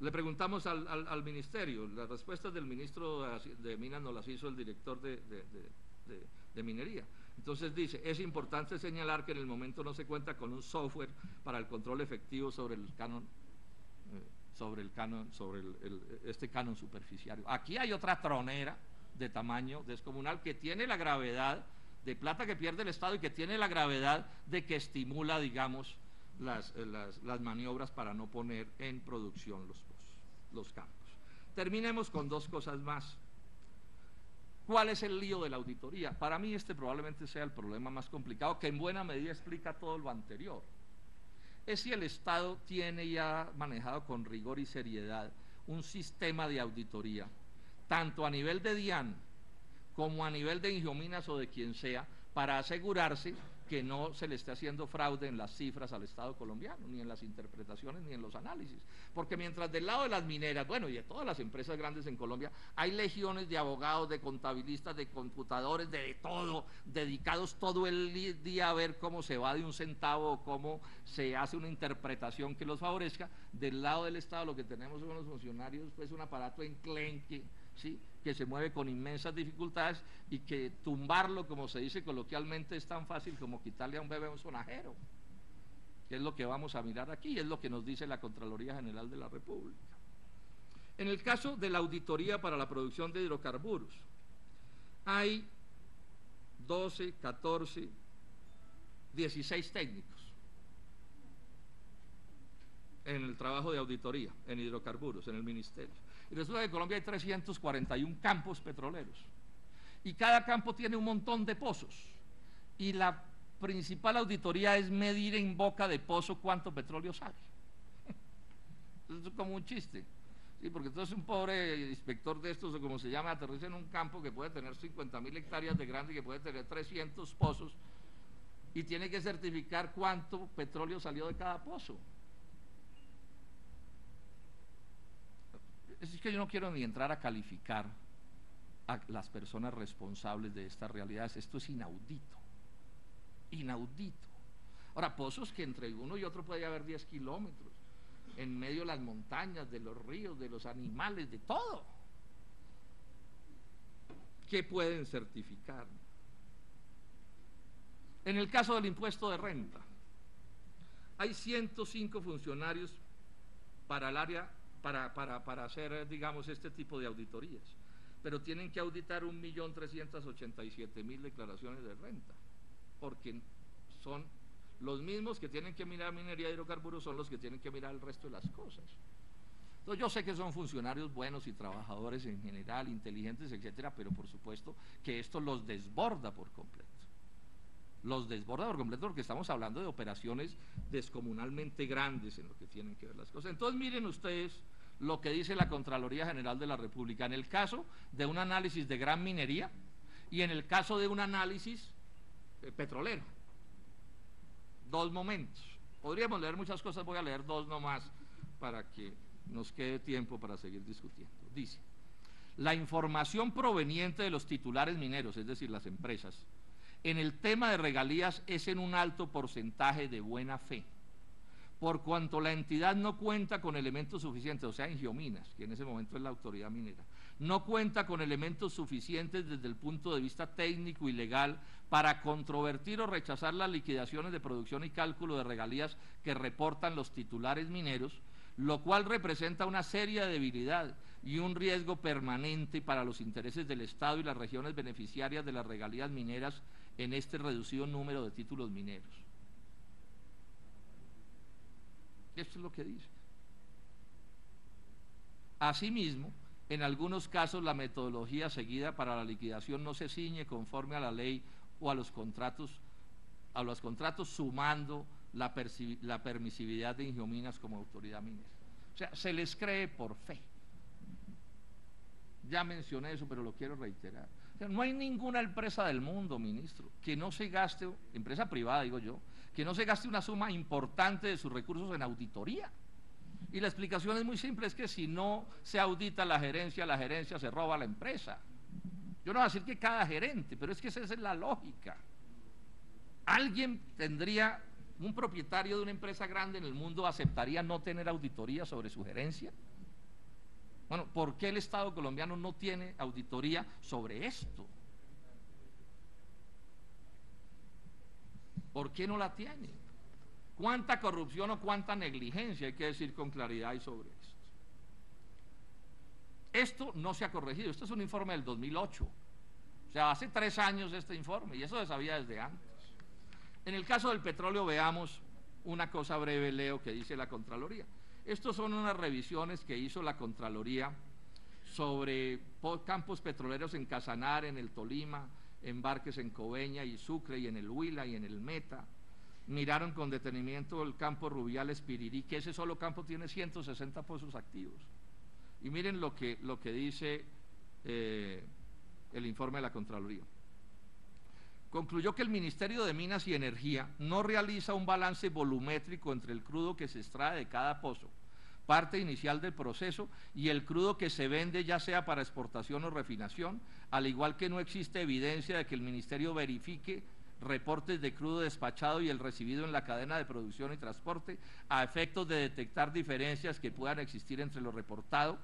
Le preguntamos al ministerio, las respuestas del ministro de Minas nos las hizo el director de Minería. Entonces dice, es importante señalar que en el momento no se cuenta con un software para el control efectivo sobre el canon, este canon superficiario. Aquí hay otra tronera de tamaño descomunal que tiene la gravedad de plata que pierde el Estado y que tiene la gravedad de que estimula, digamos, las maniobras para no poner en producción los campos. Terminemos con 2 cosas más. ¿Cuál es el lío de la auditoría? Para mí este probablemente sea el problema más complicado, que en buena medida explica todo lo anterior. Es si el Estado tiene y ha manejado con rigor y seriedad un sistema de auditoría, tanto a nivel de DIAN como a nivel de Ingeominas o de quien sea, para asegurarse que no se le esté haciendo fraude en las cifras al Estado colombiano, ni en las interpretaciones, ni en los análisis. Porque mientras del lado de las mineras, bueno, y de todas las empresas grandes en Colombia, hay legiones de abogados, de contabilistas, de computadores, de todo, dedicados todo el día a ver cómo se va de un centavo o cómo se hace una interpretación que los favorezca, del lado del Estado lo que tenemos son los funcionarios, pues un aparato enclenque, ¿sí?, que se mueve con inmensas dificultades y que tumbarlo, como se dice coloquialmente, es tan fácil como quitarle a un bebé un sonajero, que es lo que vamos a mirar aquí, es lo que nos dice la Contraloría General de la República. En el caso de la auditoría para la producción de hidrocarburos, hay 12, 14, 16 técnicos en el trabajo de auditoría en hidrocarburos, en el ministerio. Y resulta que en Colombia hay 341 campos petroleros. Y cada campo tiene un montón de pozos. Y la principal auditoría es medir en boca de pozo cuánto petróleo sale. Eso es como un chiste. Sí, porque entonces un pobre inspector de estos, o como se llama, aterriza en un campo que puede tener 50.000 hectáreas de grande y que puede tener 300 pozos y tiene que certificar cuánto petróleo salió de cada pozo. Es que yo no quiero ni entrar a calificar a las personas responsables de estas realidades. Esto es inaudito, inaudito. Ahora, pozos que entre uno y otro puede haber 10 kilómetros, en medio de las montañas, de los ríos, de los animales, de todo. ¿Qué pueden certificar? En el caso del impuesto de renta, hay 105 funcionarios para el área, para hacer, digamos, este tipo de auditorías, pero tienen que auditar 1.387.000 declaraciones de renta, porque son los mismos que tienen que mirar minería de hidrocarburos, son los que tienen que mirar el resto de las cosas. Entonces yo sé que son funcionarios buenos y trabajadores en general, inteligentes, etcétera, pero por supuesto que esto los desborda por completo. Los desborda por completo porque estamos hablando de operaciones descomunalmente grandes en lo que tienen que ver las cosas. Entonces miren ustedes lo que dice la Contraloría General de la República en el caso de un análisis de gran minería y en el caso de un análisis petrolero. Dos momentos. Podríamos leer muchas cosas, voy a leer dos nomás para que nos quede tiempo para seguir discutiendo. Dice, la información proveniente de los titulares mineros, es decir, las empresas, en el tema de regalías es en un alto porcentaje de buena fe, por cuanto la entidad no cuenta con elementos suficientes, o sea, en Geominas, que en ese momento es la autoridad minera, no cuenta con elementos suficientes desde el punto de vista técnico y legal para controvertir o rechazar las liquidaciones de producción y cálculo de regalías que reportan los titulares mineros, lo cual representa una seria debilidad y un riesgo permanente para los intereses del Estado y las regiones beneficiarias de las regalías mineras en este reducido número de títulos mineros. Esto es lo que dice. Asimismo, en algunos casos la metodología seguida para la liquidación no se ciñe conforme a la ley o a los contratos sumando la permisividad de Ingeominas como autoridad minera. O sea, se les cree por fe. Ya mencioné eso, pero lo quiero reiterar. O sea, no hay ninguna empresa del mundo, ministro, que no se gaste, empresa privada digo yo, que no se gaste una suma importante de sus recursos en auditoría. Y la explicación es muy simple, es que si no se audita la gerencia se roba la empresa. Yo no voy a decir que cada gerente, pero es que esa es la lógica. ¿Alguien tendría, un propietario de una empresa grande en el mundo aceptaría no tener auditoría sobre su gerencia? Bueno, ¿por qué el Estado colombiano no tiene auditoría sobre esto? ¿Por qué no la tiene? ¿Cuánta corrupción o cuánta negligencia, hay que decir con claridad, hay sobre esto? Esto no se ha corregido, esto es un informe del 2008, o sea, hace 3 años este informe, y eso se sabía desde antes. En el caso del petróleo veamos una cosa breve, leo, que dice la Contraloría. Estos son unas revisiones que hizo la Contraloría sobre campos petroleros en Casanare, en el Tolima, embarques en Coveña y Sucre y en el Huila y en el Meta. Miraron con detenimiento el campo Rubiales Pirirí, que ese solo campo tiene 160 pozos activos. Y miren lo que dice el informe de la Contraloría. Concluyó que el Ministerio de Minas y Energía no realiza un balance volumétrico entre el crudo que se extrae de cada pozo, parte inicial del proceso, y el crudo que se vende ya sea para exportación o refinación, al igual que no existe evidencia de que el Ministerio verifique reportes de crudo despachado y el recibido en la cadena de producción y transporte a efectos de detectar diferencias que puedan existir entre lo reportado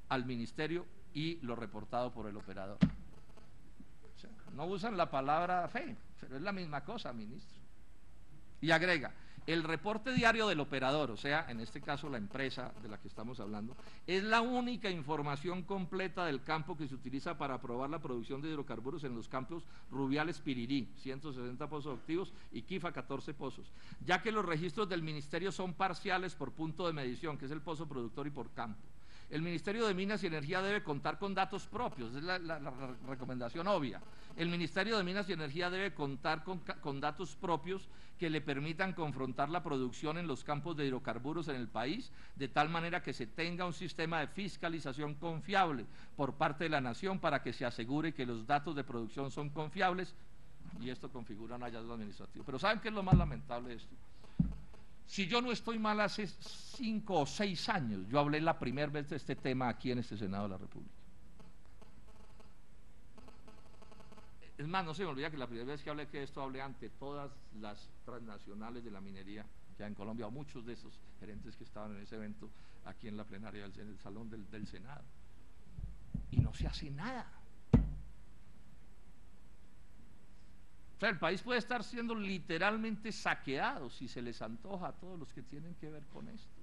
al Ministerio y lo reportado por el operador. O sea, no usan la palabra fe, pero es la misma cosa, ministro. Y agrega, El reporte diario del operador, o sea, en este caso la empresa de la que estamos hablando, es la única información completa del campo que se utiliza para aprobar la producción de hidrocarburos en los campos Rubiales Pirirí, 160 pozos activos, y Quifa, 14 pozos, ya que los registros del ministerio son parciales por punto de medición, que es el pozo productor, y por campo. El Ministerio de Minas y Energía debe contar con datos propios, es la recomendación obvia. El Ministerio de Minas y Energía debe contar con datos propios que le permitan confrontar la producción en los campos de hidrocarburos en el país, de tal manera que se tenga un sistema de fiscalización confiable por parte de la nación para que se asegure que los datos de producción son confiables, y esto configura un hallazgo administrativo. Pero ¿saben qué es lo más lamentable de esto? Si yo no estoy mal, hace 5 o 6 años yo hablé la primera vez de este tema aquí en este Senado de la República. Es más, no se me olvida que la primera vez que hablé de esto hablé ante todas las transnacionales de la minería que hay en Colombia, o muchos de esos gerentes que estaban en ese evento aquí en la plenaria, en el salón del Senado. Y no se hace nada. O sea, el país puede estar siendo literalmente saqueado si se les antoja a todos los que tienen que ver con esto.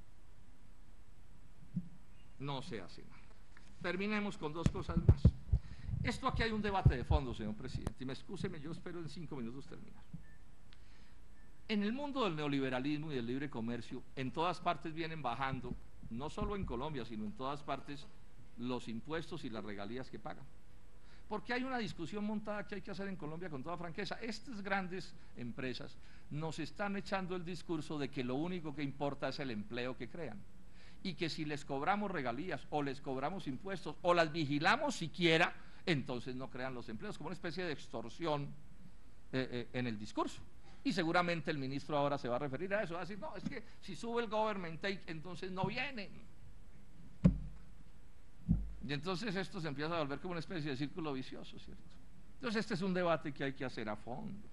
No se hace nada. Terminemos con 2 cosas más. Esto aquí hay un debate de fondo, señor presidente, y me excúseme, yo espero en 5 minutos terminar. En el mundo del neoliberalismo y del libre comercio, en todas partes vienen bajando, no solo en Colombia, sino en todas partes, los impuestos y las regalías que pagan. Porque hay una discusión montada que hay que hacer en Colombia con toda franqueza. Estas grandes empresas nos están echando el discurso de que lo único que importa es el empleo que crean, y que si les cobramos regalías o les cobramos impuestos o las vigilamos siquiera, entonces no crean los empleos, como una especie de extorsión en el discurso. Y seguramente el ministro ahora se va a referir a eso, va a decir, no, es que si sube el government take, entonces no vienen. Y entonces esto se empieza a volver como una especie de círculo vicioso, ¿cierto? Entonces este es un debate que hay que hacer a fondo.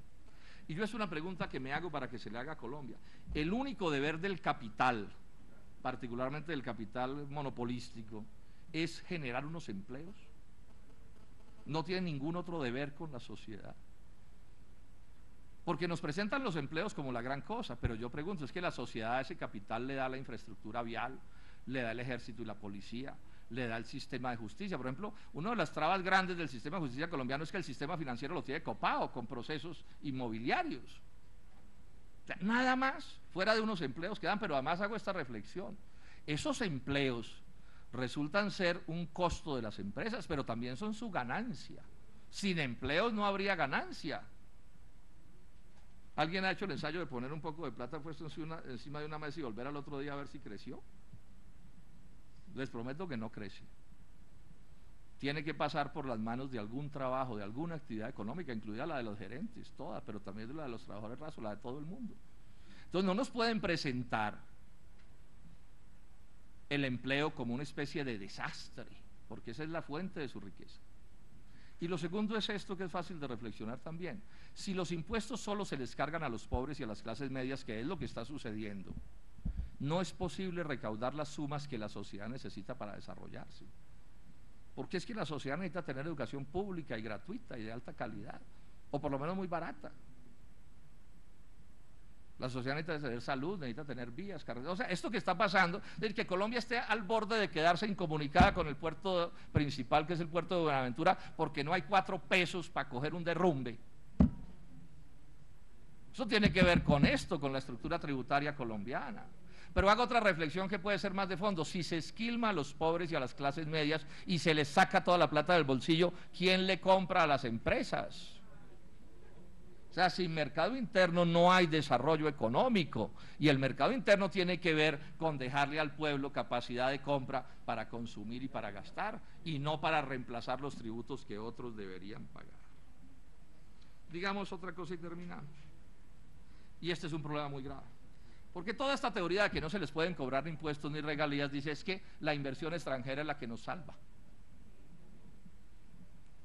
Y yo es una pregunta que me hago para que se le haga a Colombia. El único deber del capital, particularmente del capital monopolístico, es generar unos empleos. No tiene ningún otro deber con la sociedad. Porque nos presentan los empleos como la gran cosa, pero yo pregunto, ¿es que la sociedad a ese capital le da la infraestructura vial, le da el ejército y la policía, le da el sistema de justicia? Por ejemplo, una de las trabas grandes del sistema de justicia colombiano es que el sistema financiero lo tiene copado con procesos inmobiliarios. O sea, nada más, fuera de unos empleos que dan, pero además hago esta reflexión. Esos empleos resultan ser un costo de las empresas, pero también son su ganancia. Sin empleos no habría ganancia. ¿Alguien ha hecho el ensayo de poner un poco de plata puesto encima de una mesa y volver al otro día a ver si creció? Les prometo que no crece. Tiene que pasar por las manos de algún trabajo, de alguna actividad económica, incluida la de los gerentes, toda, pero también la de los trabajadores rasos, la de todo el mundo. Entonces no nos pueden presentar el empleo como una especie de desastre, porque esa es la fuente de su riqueza. Y lo segundo es esto, que es fácil de reflexionar también. Si los impuestos solo se les cargan a los pobres y a las clases medias, que es lo que está sucediendo, no es posible recaudar las sumas que la sociedad necesita para desarrollarse. Porque es que la sociedad necesita tener educación pública y gratuita y de alta calidad, o por lo menos muy barata. La sociedad necesita tener salud, necesita tener vías, carreteras. O sea, esto que está pasando es decir, que Colombia esté al borde de quedarse incomunicada con el puerto principal, que es el puerto de Buenaventura, porque no hay 4 pesos para coger un derrumbe. Eso tiene que ver con esto, con la estructura tributaria colombiana. Pero hago otra reflexión que puede ser más de fondo. Si se esquilma a los pobres y a las clases medias y se les saca toda la plata del bolsillo, ¿quién le compra a las empresas? O sea, sin mercado interno no hay desarrollo económico, y el mercado interno tiene que ver con dejarle al pueblo capacidad de compra para consumir y para gastar, y no para reemplazar los tributos que otros deberían pagar. Digamos otra cosa y terminamos. Y este es un problema muy grave. Porque toda esta teoría de que no se les pueden cobrar impuestos ni regalías dice es que la inversión extranjera es la que nos salva.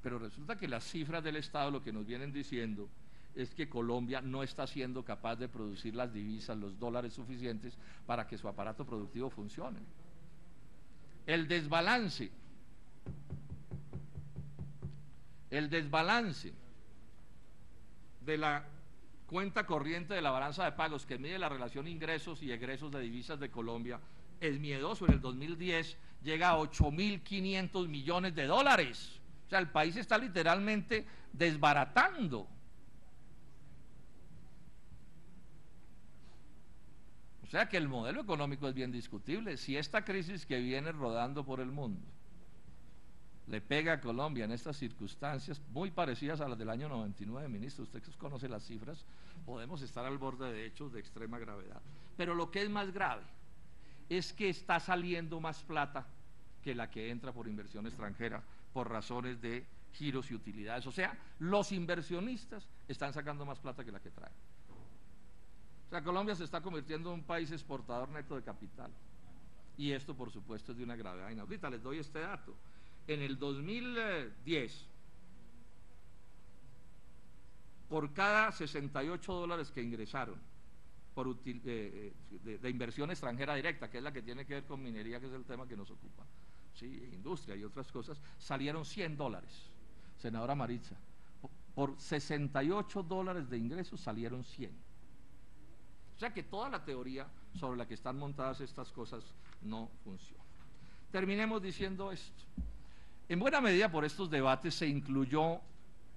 Pero resulta que las cifras del Estado lo que nos vienen diciendo es que Colombia no está siendo capaz de producir las divisas, los dólares suficientes para que su aparato productivo funcione. El desbalance de la cuenta corriente de la balanza de pagos que mide la relación ingresos y egresos de divisas de Colombia es miedoso. En el 2010 llega a 8.500 millones de dólares. O sea, el país está literalmente desbaratando. O sea que el modelo económico es bien discutible. Si esta crisis que viene rodando por el mundo le pega a Colombia en estas circunstancias muy parecidas a las del año 99, ministro, usted que conoce las cifras, podemos estar al borde de hechos de extrema gravedad. Pero lo que es más grave es que está saliendo más plata que la que entra por inversión extranjera por razones de giros y utilidades. O sea, los inversionistas están sacando más plata que la que traen. O sea, Colombia se está convirtiendo en un país exportador neto de capital. Y esto, por supuesto, es de una gravedad inaudita. Les doy este dato. En el 2010, por cada 68 dólares que ingresaron de inversión extranjera directa, que es la que tiene que ver con minería, que es el tema que nos ocupa, sí, industria y otras cosas, salieron 100 dólares. Senadora Maritza, por 68 dólares de ingresos salieron 100. O sea que toda la teoría sobre la que están montadas estas cosas no funciona. Terminemos diciendo esto. En buena medida por estos debates se incluyó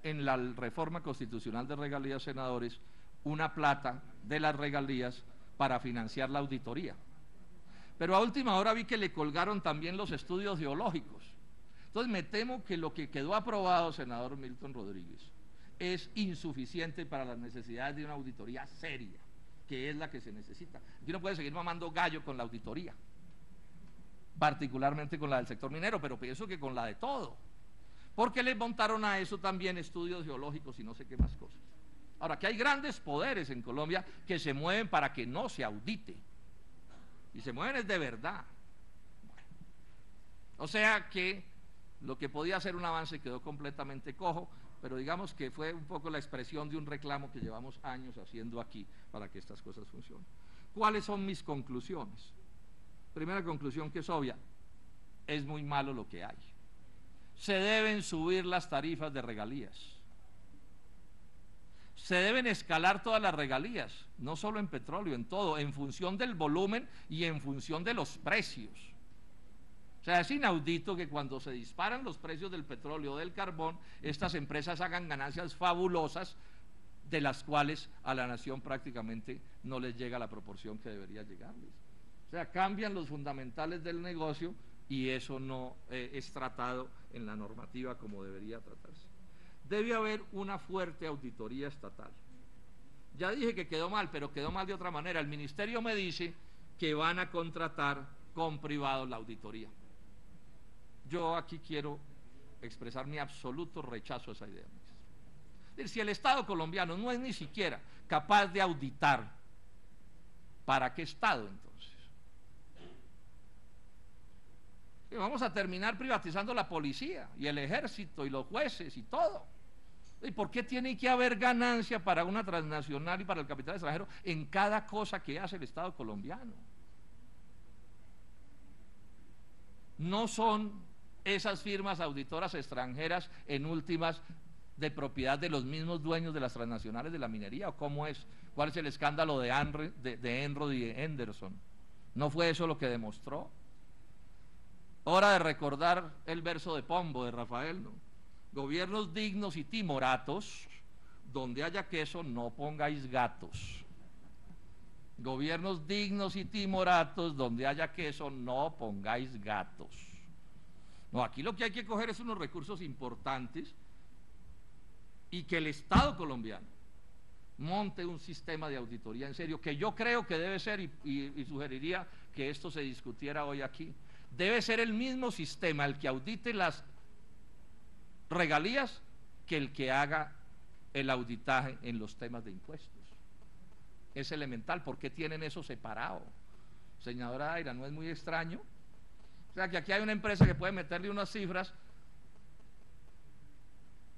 en la reforma constitucional de regalías, senadores, una plata de las regalías para financiar la auditoría. Pero a última hora vi que le colgaron también los estudios geológicos. Entonces me temo que lo que quedó aprobado, senador Milton Rodríguez, es insuficiente para las necesidades de una auditoría seria, que es la que se necesita. Aquí no puede seguir mamando gallo con la auditoría, particularmente con la del sector minero, pero pienso que con la de todo, porque le montaron a eso también estudios geológicos y no sé qué más cosas. Ahora, que hay grandes poderes en Colombia que se mueven para que no se audite, y se mueven es de verdad. Bueno, o sea que lo que podía ser un avance quedó completamente cojo, pero digamos que fue un poco la expresión de un reclamo que llevamos años haciendo aquí para que estas cosas funcionen. ¿Cuáles son mis conclusiones? Primera conclusión, que es obvia: es muy malo lo que hay. Se deben subir las tarifas de regalías. Se deben escalar todas las regalías, no solo en petróleo, en todo, en función del volumen y en función de los precios. O sea, es inaudito que cuando se disparan los precios del petróleo o del carbón, estas empresas hagan ganancias fabulosas, de las cuales a la nación prácticamente no les llega la proporción que debería llegarles. O sea, cambian los fundamentales del negocio y eso no es tratado en la normativa como debería tratarse. Debe haber una fuerte auditoría estatal. Ya dije que quedó mal, pero quedó mal de otra manera. El ministerio me dice que van a contratar con privados la auditoría. Yo aquí quiero expresar mi absoluto rechazo a esa idea. Es decir, si el Estado colombiano no es ni siquiera capaz de auditar, ¿para qué Estado entonces? Y vamos a terminar privatizando la policía y el ejército y los jueces y todo. ¿Y por qué tiene que haber ganancia para una transnacional y para el capital extranjero en cada cosa que hace el Estado colombiano? No son esas firmas auditoras extranjeras en últimas de propiedad de los mismos dueños de las transnacionales de la minería, ¿o cómo es? ¿Cuál es el escándalo de Enrod y de Henderson? ¿No fue eso lo que demostró? Hora de recordar el verso de Pombo de Rafael, ¿no? Gobiernos dignos y timoratos, donde haya queso no pongáis gatos. Gobiernos dignos y timoratos, donde haya queso no pongáis gatos. No, aquí lo que hay que coger es unos recursos importantes y que el Estado colombiano monte un sistema de auditoría en serio, que yo creo que debe ser, y sugeriría que esto se discutiera hoy aquí, debe ser el mismo sistema el que audite las regalías que el que haga el auditaje en los temas de impuestos. Es elemental. ¿Por qué tienen eso separado? Señora Daira, ¿no es muy extraño? O sea, que aquí hay una empresa que puede meterle unas cifras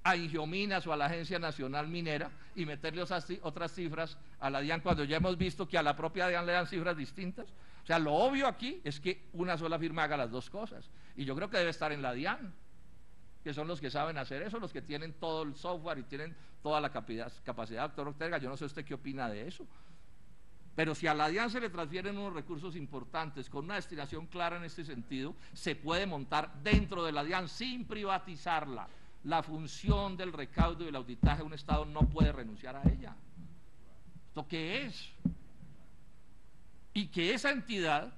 a Ingiominas o a la Agencia Nacional Minera y meterle otras cifras a la DIAN, cuando ya hemos visto que a la propia DIAN le dan cifras distintas. O sea, lo obvio aquí es que una sola firma haga las dos cosas, y yo creo que debe estar en la DIAN. que son los que saben hacer eso, los que tienen todo el software y tienen toda la capacidad, doctor Ortega. Yo no sé usted qué opina de eso. Pero si a la DIAN se le transfieren unos recursos importantes con una destinación clara en este sentido, se puede montar dentro de la DIAN sin privatizarla. La función del recaudo y del auditaje, un Estado no puede renunciar a ella. ¿Esto qué es? Y que esa entidad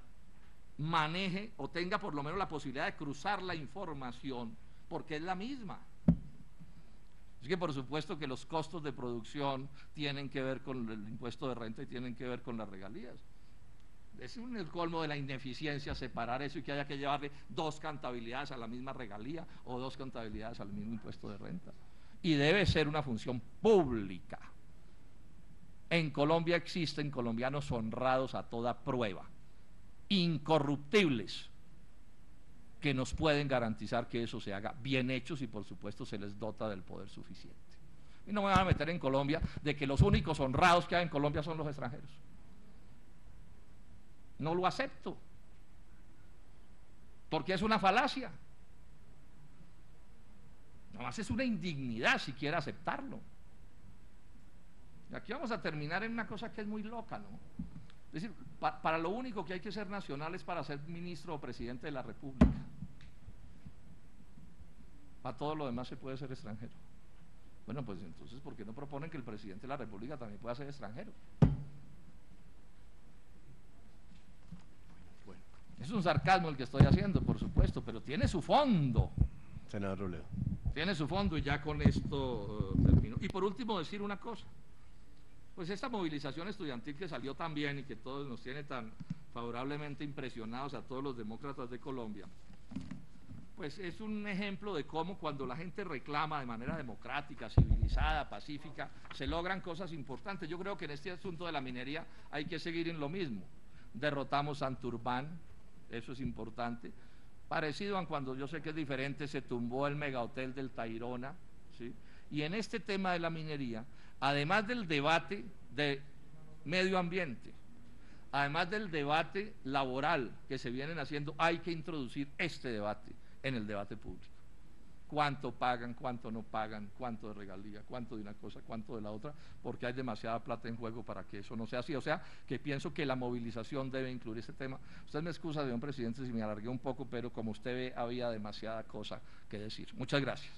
maneje o tenga por lo menos la posibilidad de cruzar la información, porque es la misma. Es que por supuesto que los costos de producción tienen que ver con el impuesto de renta y tienen que ver con las regalías. Es el colmo de la ineficiencia separar eso y que haya que llevarle 2 contabilidades a la misma regalía o 2 contabilidades al mismo impuesto de renta. Y debe ser una función pública. En Colombia existen colombianos honrados a toda prueba, incorruptibles, que nos pueden garantizar que eso se haga bien hecho y por supuesto se les dota del poder suficiente. Y no me van a meter en Colombia de que los únicos honrados que hay en Colombia son los extranjeros. No lo acepto, porque es una falacia. Nomás es una indignidad siquiera aceptarlo. Y aquí vamos a terminar en una cosa que es muy loca, ¿no? Es decir, para lo único que hay que ser nacional es para ser ministro o presidente de la República. Para todo lo demás se puede ser extranjero. Bueno, pues entonces, ¿por qué no proponen que el presidente de la República también pueda ser extranjero? Bueno, es un sarcasmo el que estoy haciendo, por supuesto, pero tiene su fondo.
Senador Robledo.
Tiene su fondo y ya con esto termino. Y por último decir una cosa. Pues esta movilización estudiantil que salió tan bien y que todos nos tiene tan favorablemente impresionados a todos los demócratas de Colombia, pues es un ejemplo de cómo cuando la gente reclama de manera democrática, civilizada, pacífica, se logran cosas importantes. Yo creo que en este asunto de la minería hay que seguir en lo mismo. Derrotamos Santurbán, eso es importante. Parecido a cuando, yo sé que es diferente, se tumbó el megahotel del Tayrona, ¿sí? Y en este tema de la minería, además del debate de medio ambiente, además del debate laboral que se vienen haciendo, hay que introducir este debate en el debate público. ¿Cuánto pagan, cuánto no pagan, cuánto de regalía, cuánto de una cosa, cuánto de la otra? Porque hay demasiada plata en juego para que eso no sea así. O sea, que pienso que la movilización debe incluir este tema. Usted me excusa, señor presidente, si me alargué un poco, pero como usted ve, había demasiada cosa que decir. Muchas gracias.